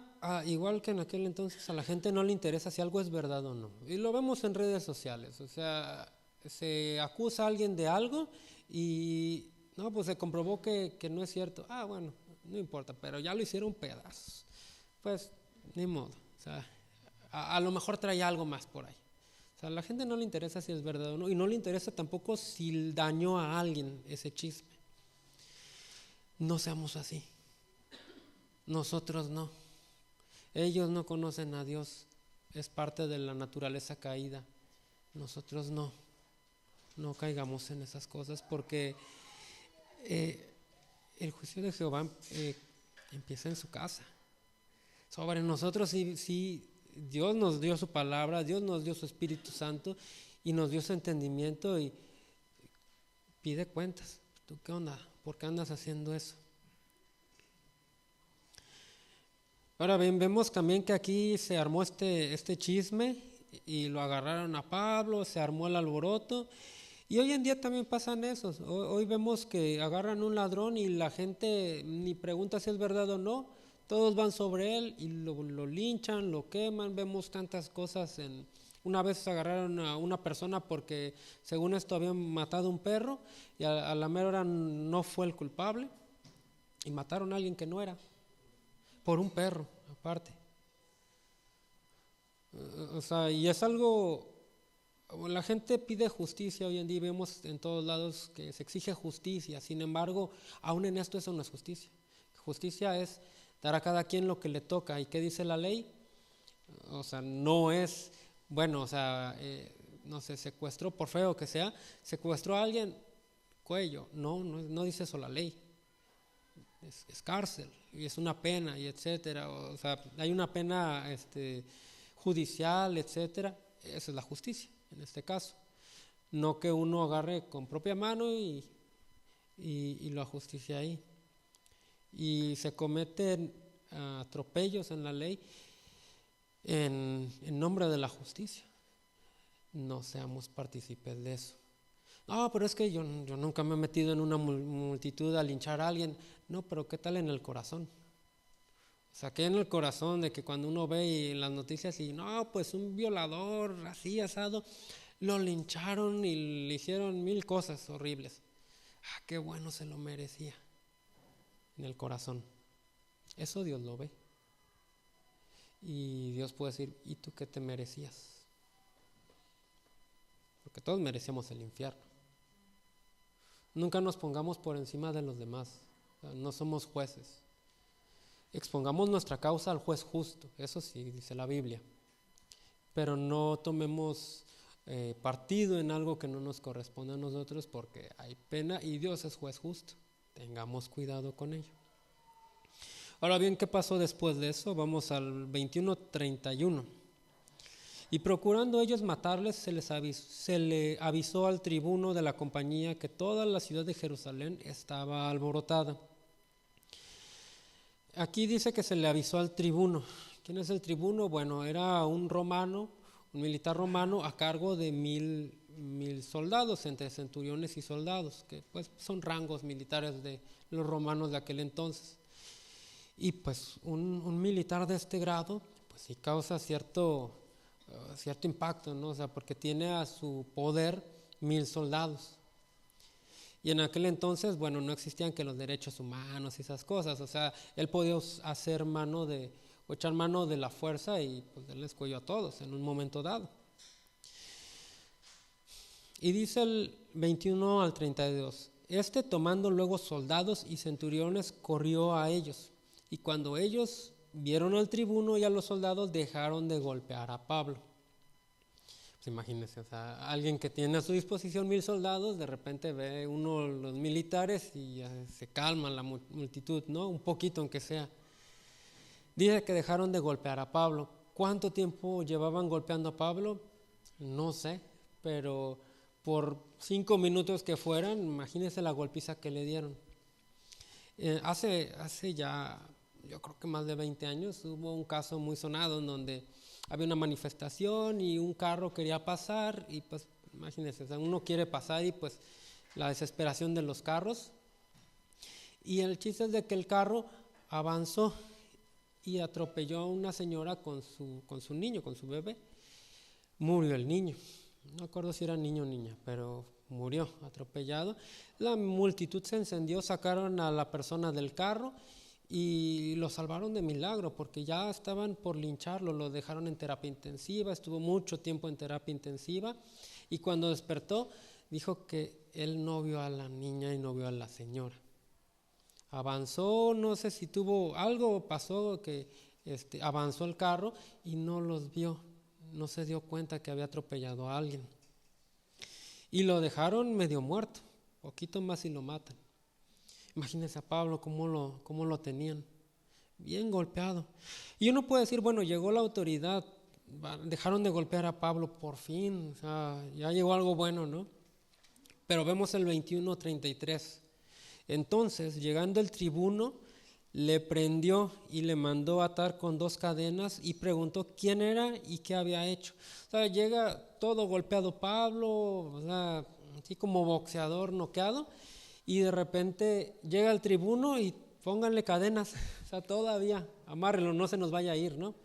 igual que en aquel entonces, a la gente no le interesa si algo es verdad o no. Y lo vemos en redes sociales. O sea, se acusa a alguien de algo y no, pues se comprobó que no es cierto. Bueno, no importa, pero ya lo hicieron pedazos. Pues, ni modo. O sea, a lo mejor trae algo más por ahí. O sea, a la gente no le interesa si es verdad o no, y no le interesa tampoco si dañó a alguien ese chisme. No seamos así. Nosotros no. Ellos no conocen a Dios, es parte de la naturaleza caída. Nosotros no. No caigamos en esas cosas, porque el juicio de Jehová empieza en su casa. Sobre nosotros sí, Dios nos dio su palabra, Dios nos dio su Espíritu Santo y nos dio su entendimiento y pide cuentas. ¿Tú qué onda? ¿Por qué andas haciendo eso? Ahora bien, vemos también que aquí se armó este chisme y lo agarraron a Pablo, se armó el alboroto. Y hoy en día también pasan esos. Hoy vemos que agarran un ladrón y la gente ni pregunta si es verdad o no. Todos van sobre él y lo linchan, lo queman. Vemos tantas cosas. Una vez agarraron a una persona porque según esto habían matado a un perro y a la mera hora no fue el culpable y mataron a alguien que no era, por un perro aparte. O sea, y es algo, la gente pide justicia hoy en día, vemos en todos lados que se exige justicia. Sin embargo, aún en esto eso no es justicia. Justicia es dar a cada quien lo que le toca. ¿Y qué dice la ley? O sea, no es, bueno, o sea, no sé, secuestró, por feo que sea, secuestró a alguien, cuello. No dice eso la ley. Es cárcel y es una pena y etcétera. O sea, hay una pena judicial, etcétera. Esa es la justicia en este caso. No que uno agarre con propia mano y lo ajusticie ahí. Y se cometen atropellos en la ley en nombre de la justicia. No seamos partícipes de eso. No, pero es que yo nunca me he metido en una multitud a linchar a alguien. No, pero ¿qué tal en el corazón? O sea, ¿qué en el corazón de que cuando uno ve en las noticias y no, pues un violador así asado, lo lincharon y le hicieron 1000 cosas horribles? Qué bueno, se lo merecía. En el corazón. Eso Dios lo ve. Y Dios puede decir, ¿y tú qué te merecías? Porque todos merecíamos el infierno. Nunca nos pongamos por encima de los demás. O sea, no somos jueces. Expongamos nuestra causa al juez justo, eso sí, dice la Biblia. Pero no tomemos partido en algo que no nos corresponde a nosotros, porque hay pena y Dios es juez justo. Tengamos cuidado con ello. Ahora bien, ¿qué pasó después de eso? Vamos al 21:31. Y procurando ellos matarles, se le avisó al tribuno de la compañía que toda la ciudad de Jerusalén estaba alborotada. Aquí dice que se le avisó al tribuno. ¿Quién es el tribuno? Bueno, era un romano, un militar romano a cargo de 1000 soldados, entre centuriones y soldados, que pues son rangos militares de los romanos de aquel entonces. Y pues un militar de este grado, pues sí causa cierto impacto, ¿no? O sea, porque tiene a su poder 1000 soldados. Y en aquel entonces, bueno, no existían que los derechos humanos y esas cosas. O sea, él podía echar mano de la fuerza y pues darles cuello a todos en un momento dado. Y dice el 21 al 32, tomando luego soldados y centuriones, corrió a ellos. Y cuando ellos vieron al tribuno y a los soldados, dejaron de golpear a Pablo. Pues imagínense, o sea, alguien que tiene a su disposición 1000 soldados, de repente ve uno los militares y ya se calma la multitud, ¿no? Un poquito aunque sea. Dice que dejaron de golpear a Pablo. ¿Cuánto tiempo llevaban golpeando a Pablo? No sé, pero por 5 minutos que fueran, imagínense la golpiza que le dieron. Hace ya, yo creo que más de 20 años, hubo un caso muy sonado en donde había una manifestación y un carro quería pasar y pues imagínense, o sea, uno quiere pasar y pues la desesperación de los carros. Y el chiste es de que el carro avanzó y atropelló a una señora con su niño, con su bebé. Murió el niño. No me acuerdo si era niño o niña, pero murió atropellado. La multitud se encendió, sacaron a la persona del carro y lo salvaron de milagro, porque ya estaban por lincharlo, lo dejaron en terapia intensiva, estuvo mucho tiempo en terapia intensiva y cuando despertó dijo que él no vio a la niña y no vio a la señora. Avanzó, no sé si tuvo algo, pasó que avanzó el carro y no los vio. No se dio cuenta que había atropellado a alguien. Y lo dejaron medio muerto, poquito más y lo matan. Imagínense a Pablo cómo lo tenían, bien golpeado. Y uno puede decir, bueno, llegó la autoridad, dejaron de golpear a Pablo por fin, o sea, ya llegó algo bueno, ¿no? Pero vemos el 21:33. Entonces, llegando el tribuno, le prendió y le mandó atar con 2 cadenas y preguntó quién era y qué había hecho. O sea, llega todo golpeado Pablo, o sea, así como boxeador noqueado, y de repente llega el tribuno y pónganle cadenas, o sea, todavía, amárrenlo, no se nos vaya a ir, ¿no?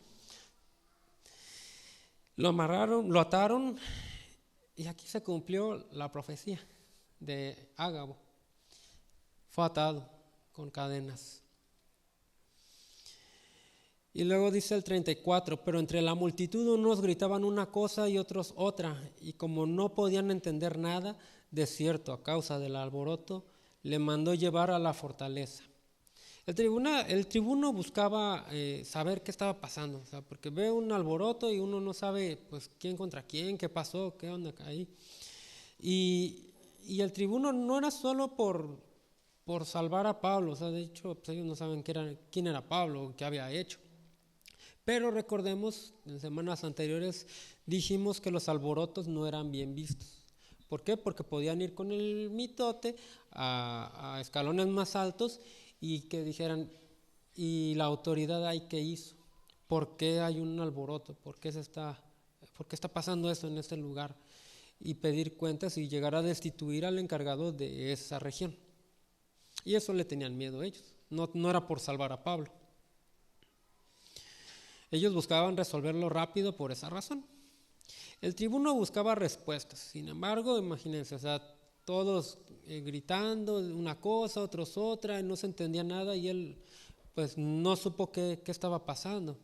Lo amarraron, lo ataron, y aquí se cumplió la profecía de Ágabo. Fue atado con cadenas. Y luego dice el 34, pero entre la multitud unos gritaban una cosa y otros otra, y como no podían entender nada, de cierto, a causa del alboroto, le mandó llevar a la fortaleza. El tribuno buscaba saber qué estaba pasando, o sea, porque ve un alboroto y uno no sabe pues quién contra quién, qué pasó, qué onda ahí. Y el tribuno no era solo por salvar a Pablo, o sea, de hecho pues ellos no saben quién era Pablo, qué había hecho. Pero recordemos, en semanas anteriores dijimos que los alborotos no eran bien vistos. ¿Por qué? Porque podían ir con el mitote a escalones más altos y que dijeran, ¿y la autoridad ahí qué hizo? ¿Por qué hay un alboroto? ¿Por qué está pasando esto en este lugar? Y pedir cuentas y llegar a destituir al encargado de esa región. Y eso le tenían miedo a ellos, no era por salvar a Pablo. Ellos buscaban resolverlo rápido por esa razón. El tribuno buscaba respuestas, sin embargo, imagínense, o sea, todos gritando una cosa, otros otra, y no se entendía nada y él pues no supo qué estaba pasando.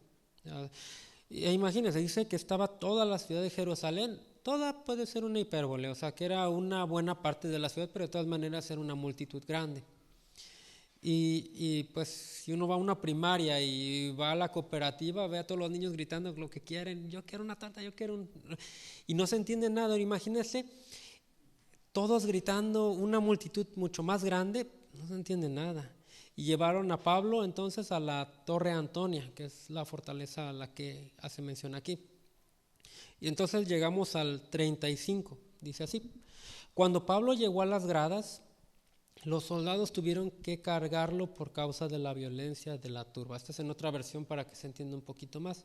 Imagínense, dice que estaba toda la ciudad de Jerusalén, toda puede ser una hipérbole, o sea, que era una buena parte de la ciudad, pero de todas maneras era una multitud grande. Y pues si uno va a una primaria y va a la cooperativa, ve a todos los niños gritando lo que quieren, yo quiero una tarta, yo quiero y no se entiende nada. Imagínense todos gritando, una multitud mucho más grande, no se entiende nada. Y llevaron a Pablo entonces a la Torre Antonia, que es la fortaleza a la que hace mención aquí. Y entonces llegamos al 35, dice así: cuando Pablo llegó a las gradas, los soldados tuvieron que cargarlo por causa de la violencia de la turba. Esta es en otra versión para que se entienda un poquito más.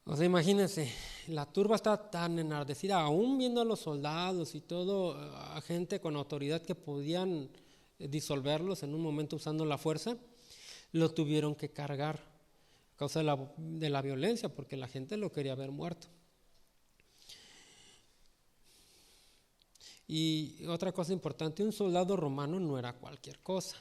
O sea, imagínense, la turba está tan enardecida, aún viendo a los soldados y todo, a gente con autoridad que podían disolverlos en un momento usando la fuerza, lo tuvieron que cargar a causa de la violencia, porque la gente lo quería ver muerto. Y otra cosa importante, un soldado romano no era cualquier cosa.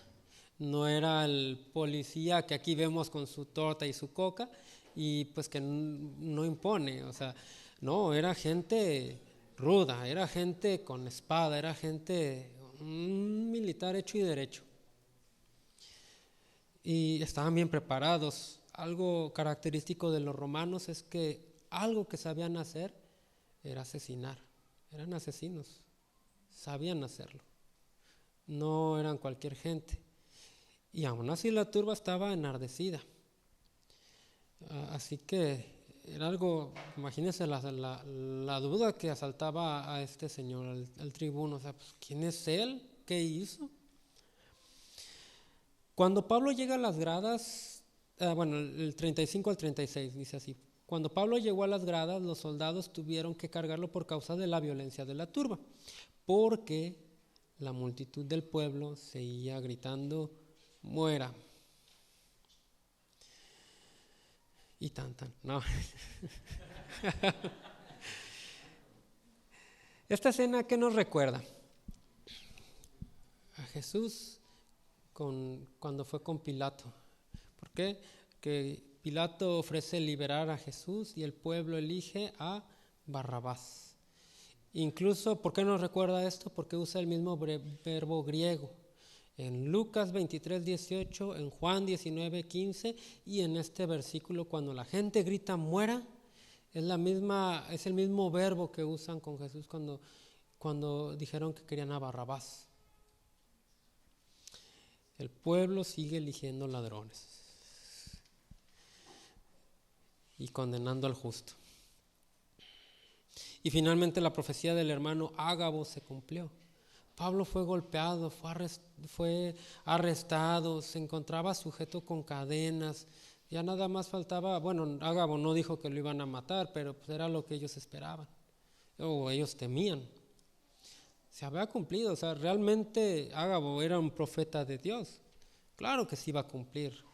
No era el policía que aquí vemos con su torta y su coca y pues que no impone, o sea, no, era gente ruda, era gente con espada, era gente, un militar hecho y derecho. Y estaban bien preparados. Algo característico de los romanos es que algo que sabían hacer era asesinar. Eran asesinos, sabían hacerlo. No eran cualquier gente. Y aún así la turba estaba enardecida. Así que era algo, imagínense la duda que asaltaba a este señor, al tribuno. O sea, pues, ¿quién es él? ¿Qué hizo? Cuando Pablo llega a las gradas, bueno, el 35 al 36 dice así: cuando Pablo llegó a las gradas, los soldados tuvieron que cargarlo por causa de la violencia de la turba, porque la multitud del pueblo seguía gritando: muera. Y tan, no. Esta escena, ¿qué nos recuerda? A Jesús cuando fue con Pilato. ¿Por qué? Que Pilato ofrece liberar a Jesús y el pueblo elige a Barrabás. Incluso, ¿por qué nos recuerda esto? Porque usa el mismo verbo griego. En Lucas 23:18, en Juan 19:15 y en este versículo, cuando la gente grita muera, es el mismo verbo que usan con Jesús cuando dijeron que querían a Barrabás. El pueblo sigue eligiendo ladrones y condenando al justo. Y finalmente la profecía del hermano Ágabo se cumplió. Pablo fue golpeado, fue arrestado, se encontraba sujeto con cadenas. Ya nada más faltaba, bueno, Ágabo no dijo que lo iban a matar, pero pues era lo que ellos esperaban, o ellos temían. Se había cumplido, o sea, realmente Ágabo era un profeta de Dios. Claro que se iba a cumplir.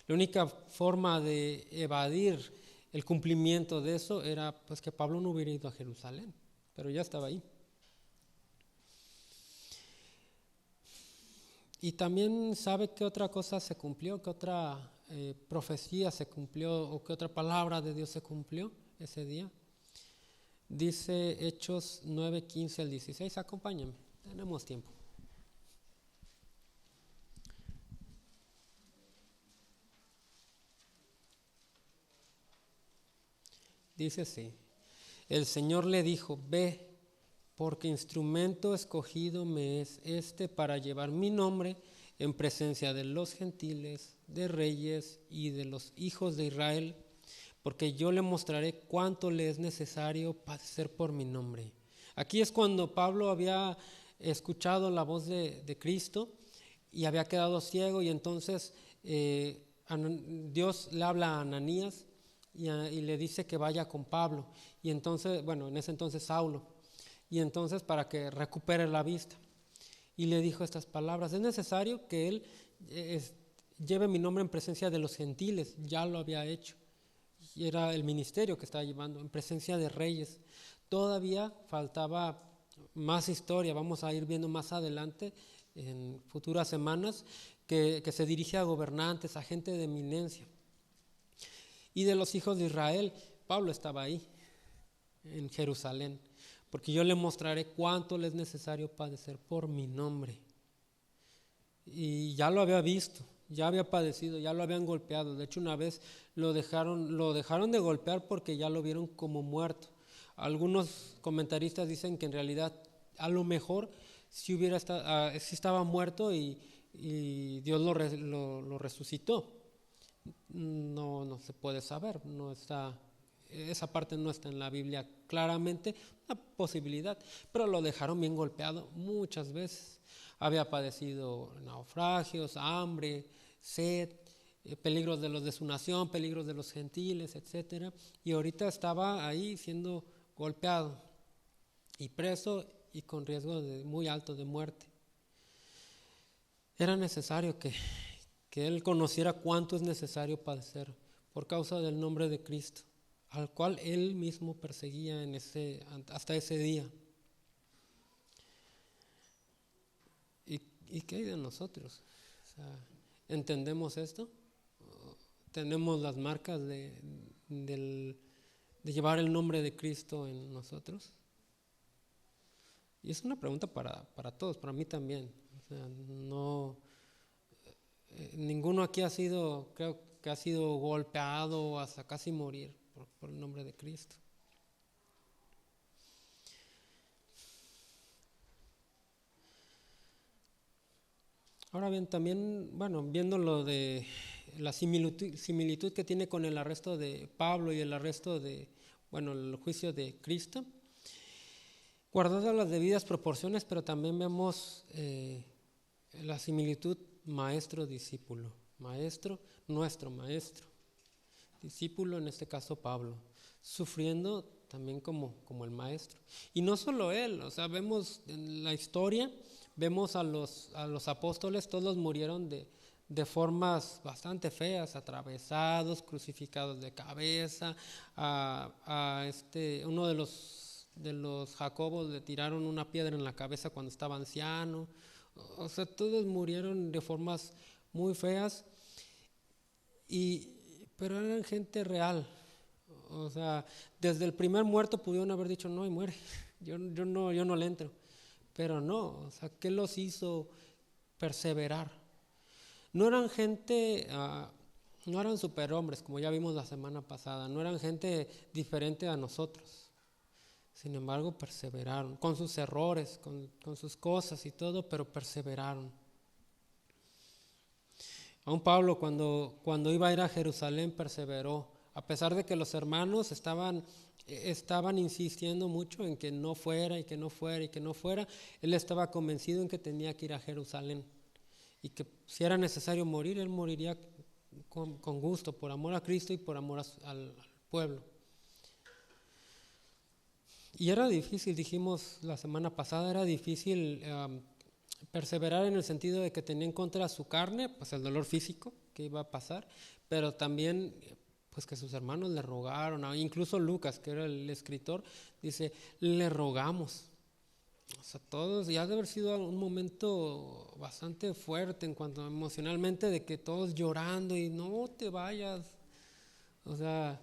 La única forma de evadir el cumplimiento de eso era pues que Pablo no hubiera ido a Jerusalén, pero ya estaba ahí. Y también sabe qué otra cosa se cumplió, qué otra profecía se cumplió o qué otra palabra de Dios se cumplió ese día. Dice Hechos 9:15 al 16, acompáñenme, tenemos tiempo. Dice así: el Señor le dijo: ve, porque instrumento escogido me es este para llevar mi nombre en presencia de los gentiles, de reyes y de los hijos de Israel, porque yo le mostraré cuánto le es necesario padecer por mi nombre. Aquí es cuando Pablo había escuchado la voz de Cristo y había quedado ciego, y entonces Dios le habla a Ananías y le dice que vaya con Pablo, y entonces, bueno, en ese entonces Saulo, y entonces para que recupere la vista. Y le dijo estas palabras: es necesario que él lleve mi nombre en presencia de los gentiles. Ya lo había hecho, y era el ministerio que estaba llevando en presencia de reyes. Todavía faltaba más historia, vamos a ir viendo más adelante en futuras semanas, que se dirige a gobernantes, a gente de eminencia. Y de los hijos de Israel, Pablo estaba ahí, en Jerusalén, porque yo le mostraré cuánto le es necesario padecer por mi nombre. Y ya lo había visto, ya había padecido, ya lo habían golpeado. De hecho, una vez lo dejaron de golpear porque ya lo vieron como muerto. Algunos comentaristas dicen que en realidad a lo mejor sí estaba muerto y Dios lo resucitó. No se puede saber, esa parte no está en la Biblia claramente, una posibilidad, pero lo dejaron bien golpeado muchas veces. Había padecido naufragios, hambre, sed, peligros de su nación, peligros de los gentiles, etcétera, y ahorita estaba ahí siendo golpeado y preso y con riesgo muy alto de muerte. Era necesario que él conociera cuánto es necesario padecer por causa del nombre de Cristo, al cual él mismo perseguía hasta ese día. ¿Y qué hay de nosotros? O sea, ¿entendemos esto? ¿Tenemos las marcas de llevar el nombre de Cristo en nosotros? Y es una pregunta para todos, para mí también. O sea, no, ninguno aquí creo que ha sido golpeado hasta casi morir por el nombre de Cristo. Ahora bien, también, bueno, viendo lo de la similitud que tiene con el arresto de Pablo y el arresto el juicio de Cristo, guardadas las debidas proporciones, pero también vemos la similitud maestro-discípulo, nuestro maestro, discípulo en este caso Pablo, sufriendo también como el maestro. Y no solo él, o sea, vemos en la historia, vemos a los apóstoles, todos murieron de formas bastante feas, atravesados, crucificados de cabeza, uno de los Jacobos le tiraron una piedra en la cabeza cuando estaba anciano. O sea, todos murieron de formas muy feas, pero eran gente real. O sea, desde el primer muerto pudieron haber dicho, no, y muere, yo no le entro. Pero no, o sea, ¿qué los hizo perseverar? No eran gente, no eran superhombres, como ya vimos la semana pasada, no eran gente diferente a nosotros. Sin embargo, perseveraron, con sus errores, con sus cosas y todo, pero perseveraron. Aún Pablo, cuando iba a ir a Jerusalén, perseveró, a pesar de que los hermanos estaban insistiendo mucho en que no fuera, y que no fuera, y que no fuera. Él estaba convencido en que tenía que ir a Jerusalén, y que si era necesario morir, él moriría con gusto, por amor a Cristo y por amor al pueblo. Y era difícil, dijimos la semana pasada, era difícil perseverar en el sentido de que tenía en contra su carne, pues el dolor físico que iba a pasar, pero también pues que sus hermanos le rogaron, incluso Lucas, que era el escritor, dice, le rogamos. O sea, todos, ya debe haber sido un momento bastante fuerte en cuanto emocionalmente, de que todos llorando y no te vayas. O sea,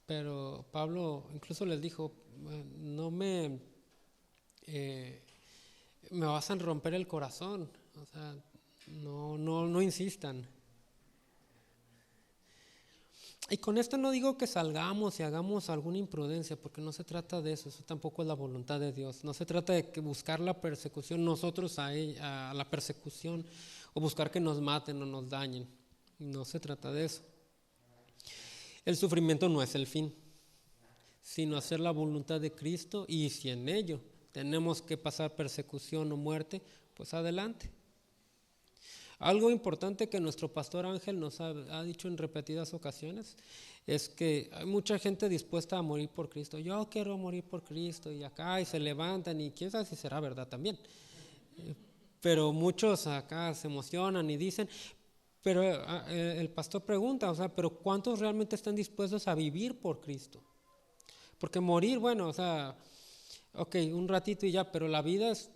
pero Pablo incluso les dijo, no me vas a romper el corazón, o sea, no insistan. Y con esto no digo que salgamos y hagamos alguna imprudencia, porque no se trata de eso tampoco es la voluntad de Dios. No se trata de que buscar la persecución nosotros a la persecución, o buscar que nos maten o nos dañen. No se trata de eso. El sufrimiento no es el fin, sino hacer la voluntad de Cristo, y si en ello tenemos que pasar persecución o muerte, pues adelante. Algo importante que nuestro pastor Ángel nos ha dicho en repetidas ocasiones es que hay mucha gente dispuesta a morir por Cristo. Yo quiero morir por Cristo, y acá y se levantan, y quién sabe si será verdad también. Pero muchos acá se emocionan y dicen, pero el pastor pregunta, o sea, pero ¿cuántos realmente están dispuestos a vivir por Cristo? Porque morir, bueno, o sea, ok, un ratito y ya, pero la vida es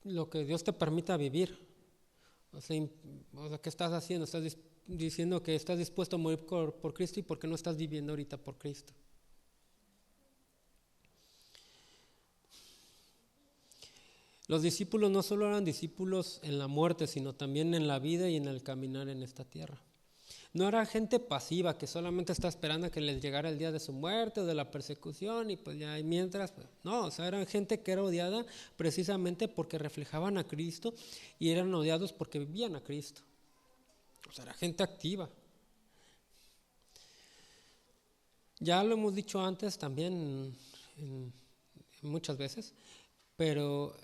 lo que Dios te permita vivir. O sea, ¿qué estás haciendo? Estás diciendo que estás dispuesto a morir por Cristo, y ¿por qué no estás viviendo ahorita por Cristo? Los discípulos no solo eran discípulos en la muerte, sino también en la vida y en el caminar en esta tierra. No era gente pasiva que solamente está esperando a que les llegara el día de su muerte o de la persecución, y pues ya, y mientras, pues, no, o sea, eran gente que era odiada precisamente porque reflejaban a Cristo, y eran odiados porque vivían a Cristo. O sea, era gente activa. Ya lo hemos dicho antes también muchas veces, pero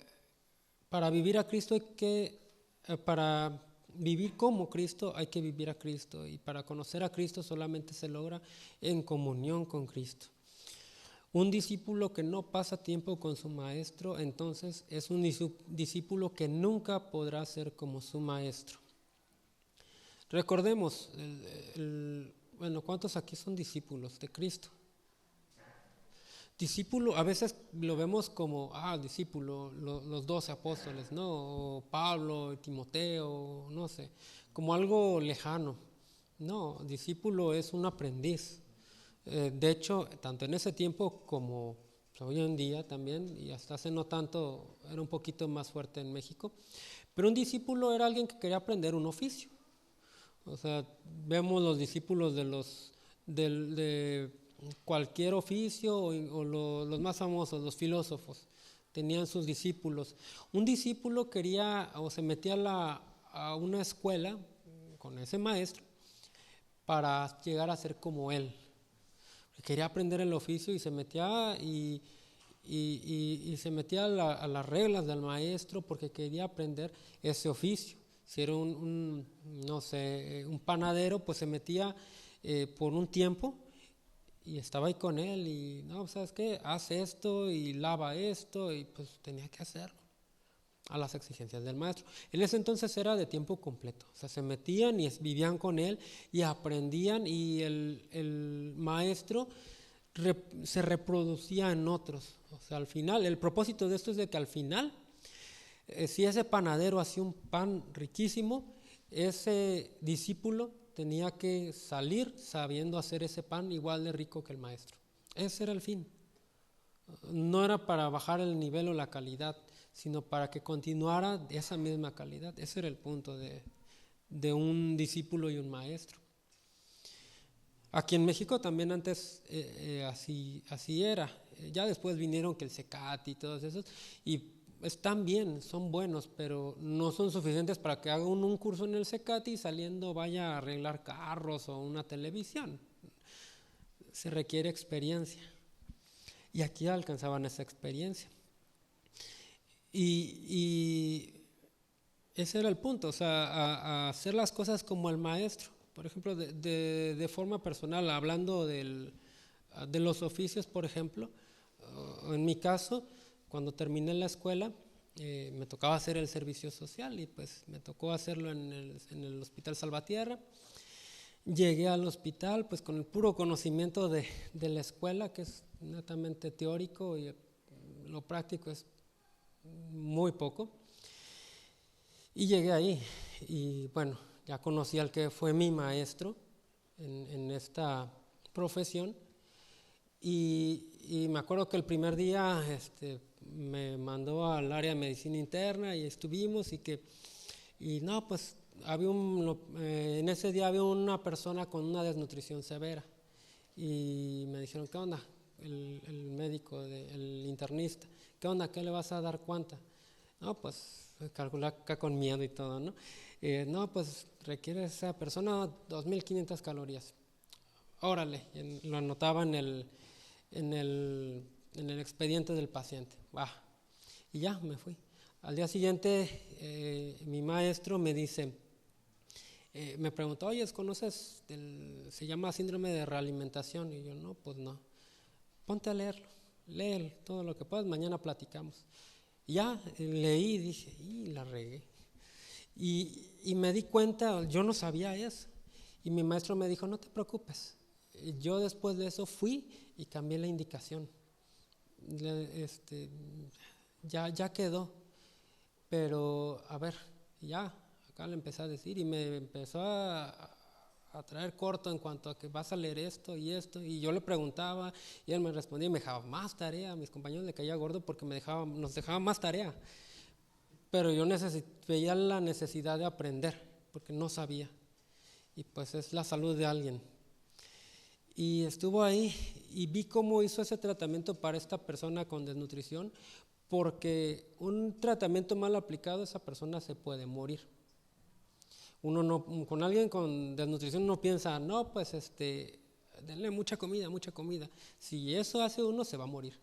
para vivir a Cristo para vivir como Cristo hay que vivir a Cristo, y para conocer a Cristo solamente se logra en comunión con Cristo. Un discípulo que no pasa tiempo con su maestro, entonces es un discípulo que nunca podrá ser como su maestro. Recordemos, ¿cuántos aquí son discípulos de Cristo? Discípulo, a veces lo vemos como, discípulo, los 12 apóstoles, ¿no? O Pablo, Timoteo, no sé, como algo lejano. No, discípulo es un aprendiz. De hecho, tanto en ese tiempo como hoy en día también, y hasta hace no tanto, era un poquito más fuerte en México, pero un discípulo era alguien que quería aprender un oficio. O sea, vemos los discípulos de cualquier oficio o los más famosos, los filósofos, tenían sus discípulos. Un discípulo quería o se metía a una escuela con ese maestro para llegar a ser como él. Quería aprender el oficio y se metía y se metía a las reglas del maestro porque quería aprender ese oficio. Si era no sé, un panadero, pues se metía por un tiempo y estaba ahí con él y, no, ¿sabes qué? Haz esto y lava esto y pues tenía que hacerlo a las exigencias del maestro. En ese entonces era de tiempo completo, o sea, se metían y vivían con él y aprendían y el maestro se reproducía en otros. O sea, al final, el propósito de esto es de que al final, si ese panadero hacía un pan riquísimo, ese discípulo tenía que salir sabiendo hacer ese pan igual de rico que el maestro. Ese era el fin. No era para bajar el nivel o la calidad, sino para que continuara esa misma calidad. Ese era el punto de un discípulo y un maestro. Aquí en México también antes así era. Ya después vinieron que el CECAT y todos esos, y están bien, son buenos, pero no son suficientes para que haga un curso en el CECAT y saliendo vaya a arreglar carros o una televisión. Se requiere experiencia. Y aquí alcanzaban esa experiencia. Y ese era el punto, o sea, a hacer las cosas como el maestro. Por ejemplo, de forma personal, hablando de los oficios, por ejemplo, en mi caso, cuando terminé la escuela, me tocaba hacer el servicio social y pues me tocó hacerlo en el Hospital Salvatierra. Llegué al hospital pues con el puro conocimiento de la escuela, que es netamente teórico, y lo práctico es muy poco. Y llegué ahí y bueno, ya conocí al que fue mi maestro en esta profesión y me acuerdo que el primer día me mandó al área de medicina interna y estuvimos y no, pues en ese día había una persona con una desnutrición severa y me dijeron, ¿qué onda? El médico, el internista, ¿qué onda? ¿Qué le vas a dar cuánta? No, pues calcular acá con miedo y todo, ¿no? No, pues requiere esa persona 2.500 calorías. Órale, lo anotaba en el expediente del paciente. Y ya me fui. Al día siguiente mi maestro me dice, me preguntó, oye, ¿conoces? Se llama síndrome de realimentación. Y yo, no, pues no. Ponte a leerlo, lee todo lo que puedas, mañana platicamos. Y ya leí y dije, la regué. Y me di cuenta, yo no sabía eso. Y mi maestro me dijo, no te preocupes. Yo después de eso fui y cambié la indicación. Ya quedó. Pero, a ver, ya, acá le empecé a decir y me empezó a traer corto en cuanto a que vas a leer esto, y yo le preguntaba y él me respondía y me dejaba más tarea. A mis compañeros le caía gordo porque nos dejaba más tarea, pero yo veía la necesidad de aprender porque no sabía, y pues es la salud de alguien. Y estuvo ahí y vi cómo hizo ese tratamiento para esta persona con desnutrición, porque un tratamiento mal aplicado, esa persona se puede morir. Uno no, con alguien con desnutrición no piensa, no, pues denle mucha comida. Si eso hace uno, se va a morir.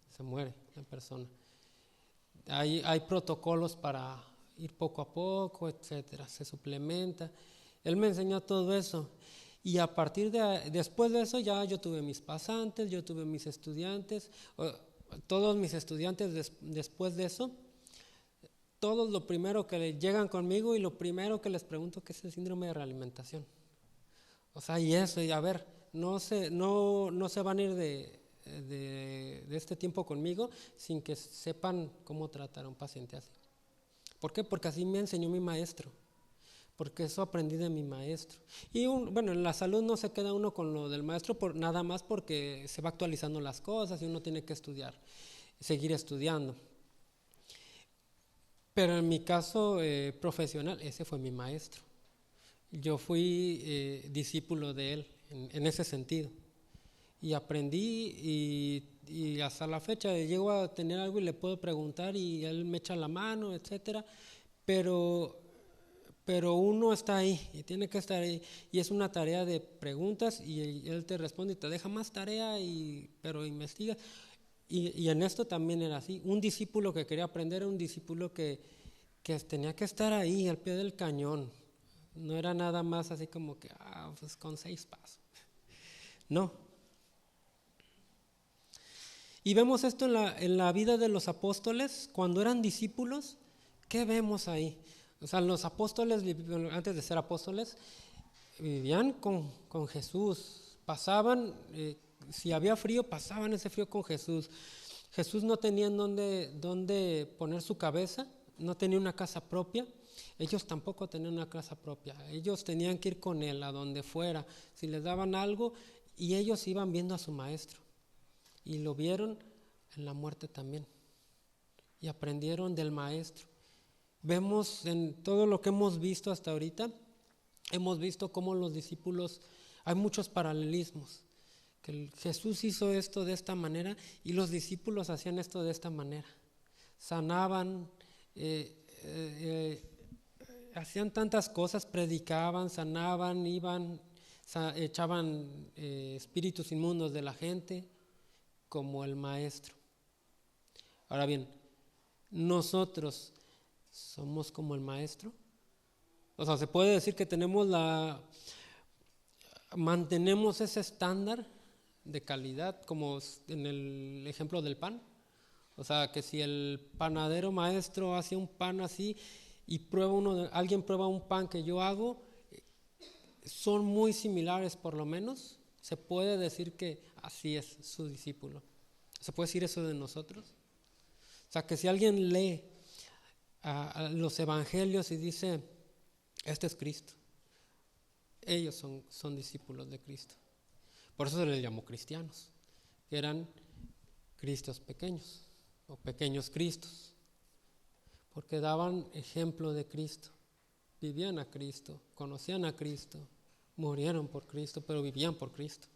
Se muere la persona. Hay protocolos para ir poco a poco, etcétera, se suplementa. Él me enseñó todo eso. Y a partir después de eso ya yo tuve mis pasantes, yo tuve mis estudiantes, todos mis estudiantes después de eso. Todos lo primero que llegan conmigo y lo primero que les pregunto que es el síndrome de realimentación. O sea, y a ver, no se van a ir de este tiempo conmigo sin que sepan cómo tratar a un paciente así. ¿Por qué? Porque así me enseñó mi maestro. Porque eso aprendí de mi maestro. Y bueno, en la salud no se queda uno con lo del maestro nada más porque se va actualizando las cosas y uno tiene que estudiar, seguir estudiando. Pero en mi caso profesional, ese fue mi maestro. Yo fui discípulo de él en ese sentido. Y aprendí y hasta la fecha llego a tener algo y le puedo preguntar y él me echa la mano, etcétera. Pero uno está ahí y tiene que estar ahí y es una tarea de preguntas y él te responde y te deja más tarea, pero investiga. Y en esto también era así. Un discípulo que quería aprender era un discípulo que tenía que estar ahí al pie del cañón. No era nada más así como que, pues con 6 pasos. No. Y vemos esto en la vida de los apóstoles, cuando eran discípulos. ¿Qué vemos ahí? O sea, los apóstoles, antes de ser apóstoles, vivían con Jesús. Pasaban, si había frío, pasaban ese frío con Jesús. Jesús no tenía en dónde poner su cabeza, no tenía una casa propia. Ellos tampoco tenían una casa propia. Ellos tenían que ir con él a donde fuera. Si les daban algo, y ellos iban viendo a su maestro. Y lo vieron en la muerte también. Y aprendieron del maestro. Vemos en todo lo que hemos visto hasta ahorita, hemos visto cómo los discípulos, hay muchos paralelismos, que Jesús hizo esto de esta manera y los discípulos hacían esto de esta manera, sanaban, hacían tantas cosas, predicaban, sanaban, echaban espíritus inmundos de la gente como el maestro. Ahora bien, nosotros ¿somos como el maestro? O sea, se puede decir que mantenemos ese estándar de calidad, como en el ejemplo del pan. O sea, que si el panadero maestro hace un pan así y alguien prueba un pan que yo hago, son muy similares por lo menos. Se puede decir que así es su discípulo. ¿Se puede decir eso de nosotros? O sea, que si alguien lee a los evangelios y dice, este es Cristo, ellos son discípulos de Cristo. Por eso se les llamó cristianos, que eran Cristos pequeños o pequeños Cristos, porque daban ejemplo de Cristo, vivían a Cristo, conocían a Cristo, murieron por Cristo, pero vivían por Cristo.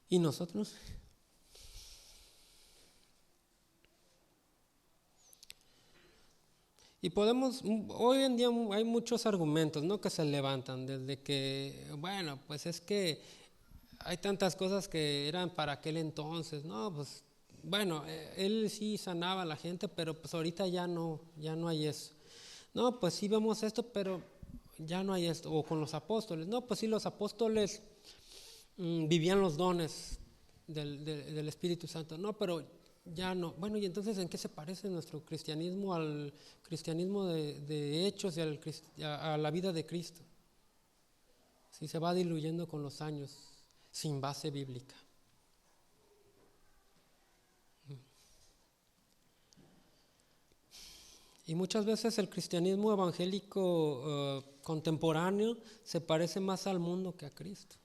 ¿Y nosotros? Y hoy en día hay muchos argumentos, ¿no?, que se levantan, desde que, bueno, pues es que hay tantas cosas que eran para aquel entonces, ¿no? Pues, bueno, él sí sanaba a la gente, pero pues ahorita ya no hay eso. No, pues sí vemos esto, pero ya no hay esto. O con los apóstoles, no, pues sí, los apóstoles vivían los dones del Espíritu Santo, no, pero ya no. Bueno, y entonces, ¿en qué se parece nuestro cristianismo al cristianismo de hechos y a la vida de Cristo? Si se va diluyendo con los años, sin base bíblica. Y muchas veces el cristianismo evangélico contemporáneo se parece más al mundo que a Cristo.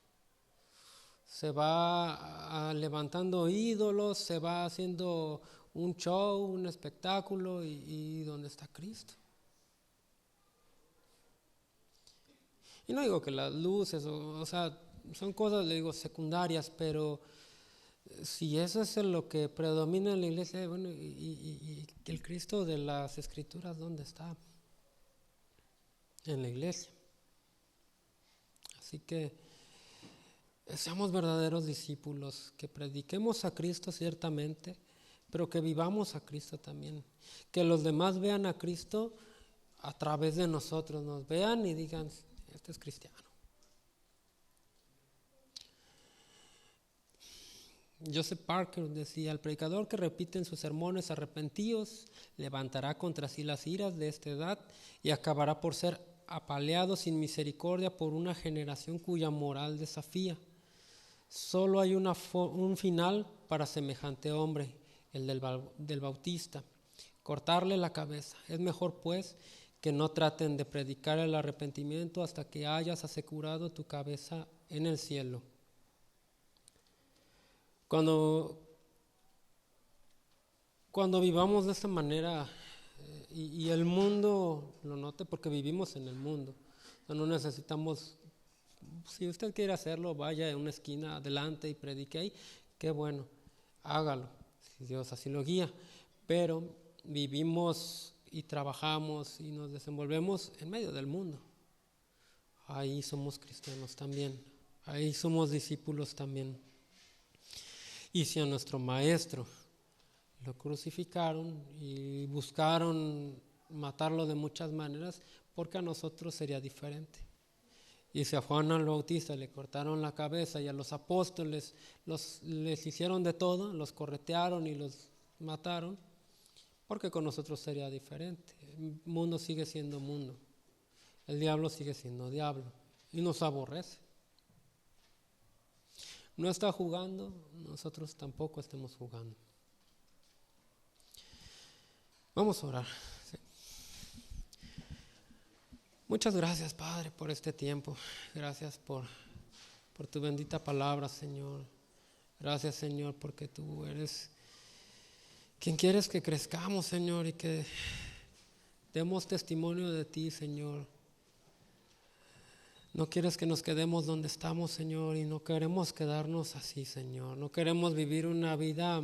Se va levantando ídolos, se va haciendo un show, un espectáculo, y ¿dónde está Cristo? Y no digo que las luces, o sea, son cosas, le digo, secundarias, pero si eso es lo que predomina en la iglesia, bueno, y el Cristo de las Escrituras, ¿dónde está? En la iglesia. Así que seamos verdaderos discípulos, que prediquemos a Cristo ciertamente, pero que vivamos a Cristo también. Que los demás vean a Cristo a través de nosotros, nos vean y digan, este es cristiano. Joseph Parker decía, el predicador que repite en sus sermones arrepentíos levantará contra sí las iras de esta edad y acabará por ser apaleado sin misericordia por una generación cuya moral desafía. Solo hay un final para semejante hombre, el del Bautista, cortarle la cabeza. Es mejor pues que no traten de predicar el arrepentimiento hasta que hayas asegurado tu cabeza en el cielo. Cuando vivamos de esta manera, y el mundo lo note porque vivimos en el mundo, no necesitamos, si usted quiere hacerlo, vaya en una esquina adelante y predique ahí, qué bueno, hágalo, si Dios así lo guía, pero vivimos y trabajamos y nos desenvolvemos en medio del mundo. Ahí somos cristianos también, ahí somos discípulos también. Y si a nuestro maestro lo crucificaron y buscaron matarlo de muchas maneras, porque a nosotros sería diferente. Y si a Juan el Bautista le cortaron la cabeza y a los apóstoles les hicieron de todo, los corretearon y los mataron, porque con nosotros sería diferente. El mundo sigue siendo mundo, el diablo sigue siendo diablo y nos aborrece. No está jugando, nosotros tampoco estemos jugando. Vamos a orar. Sí. Muchas gracias, Padre, por este tiempo. Gracias por tu bendita palabra, Señor. Gracias, Señor, porque tú eres quien quieres que crezcamos, Señor, y que demos testimonio de ti, Señor. No quieres que nos quedemos donde estamos, Señor, y no queremos quedarnos así, Señor. No queremos vivir una vida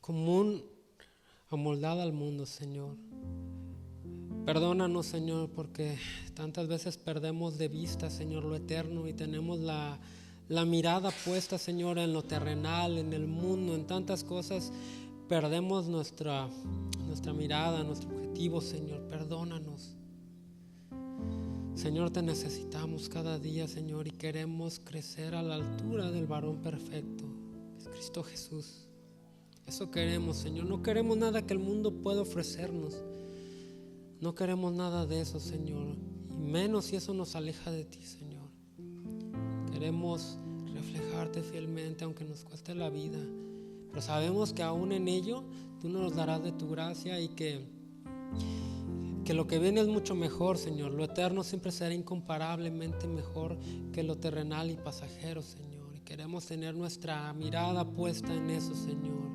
común, amoldada al mundo, Señor. Perdónanos, Señor, porque tantas veces perdemos de vista, Señor, lo eterno y tenemos la mirada puesta, Señor, en lo terrenal, en el mundo, en tantas cosas. Perdemos nuestra mirada, nuestro objetivo, Señor. Perdónanos. Señor, te necesitamos cada día, Señor, y queremos crecer a la altura del varón perfecto, que es Cristo Jesús. Eso queremos, Señor. No queremos nada que el mundo pueda ofrecernos. No queremos nada de eso, Señor, y menos si eso nos aleja de ti, Señor. Queremos reflejarte fielmente, aunque nos cueste la vida, pero sabemos que aún en ello tú nos darás de tu gracia y que lo que viene es mucho mejor, Señor. Lo eterno siempre será incomparablemente mejor que lo terrenal y pasajero, Señor, y queremos tener nuestra mirada puesta en eso, Señor.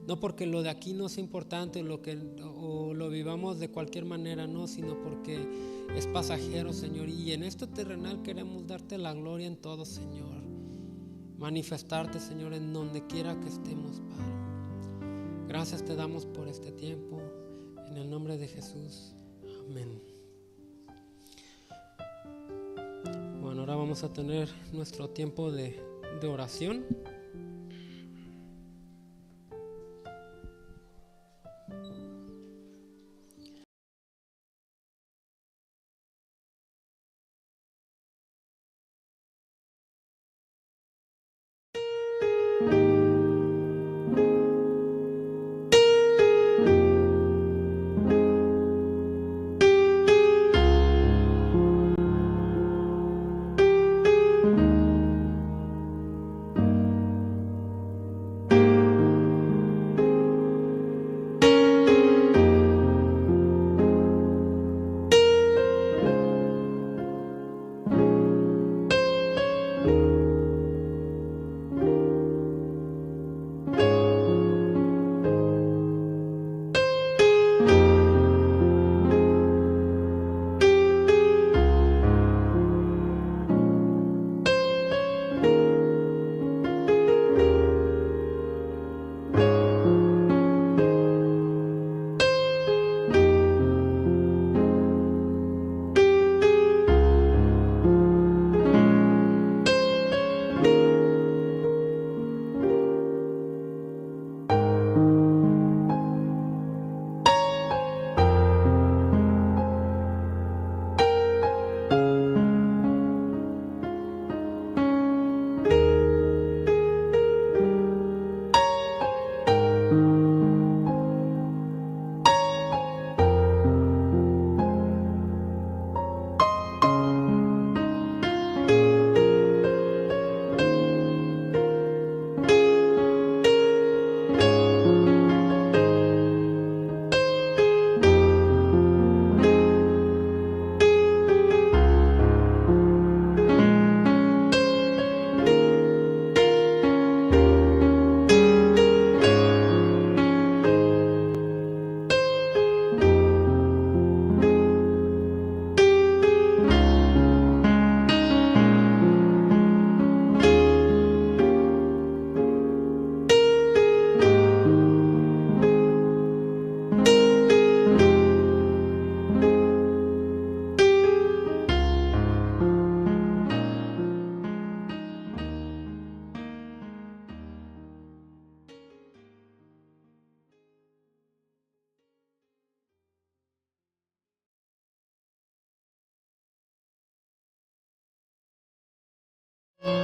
No porque lo de aquí no es importante o lo vivamos de cualquier manera, no, sino porque es pasajero, Señor. Y en esto terrenal queremos darte la gloria en todo, Señor. Manifestarte, Señor, en donde quiera que estemos, Padre. Gracias te damos por este tiempo. En el nombre de Jesús. Amén. Bueno, ahora vamos a tener nuestro tiempo de oración.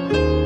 Amén.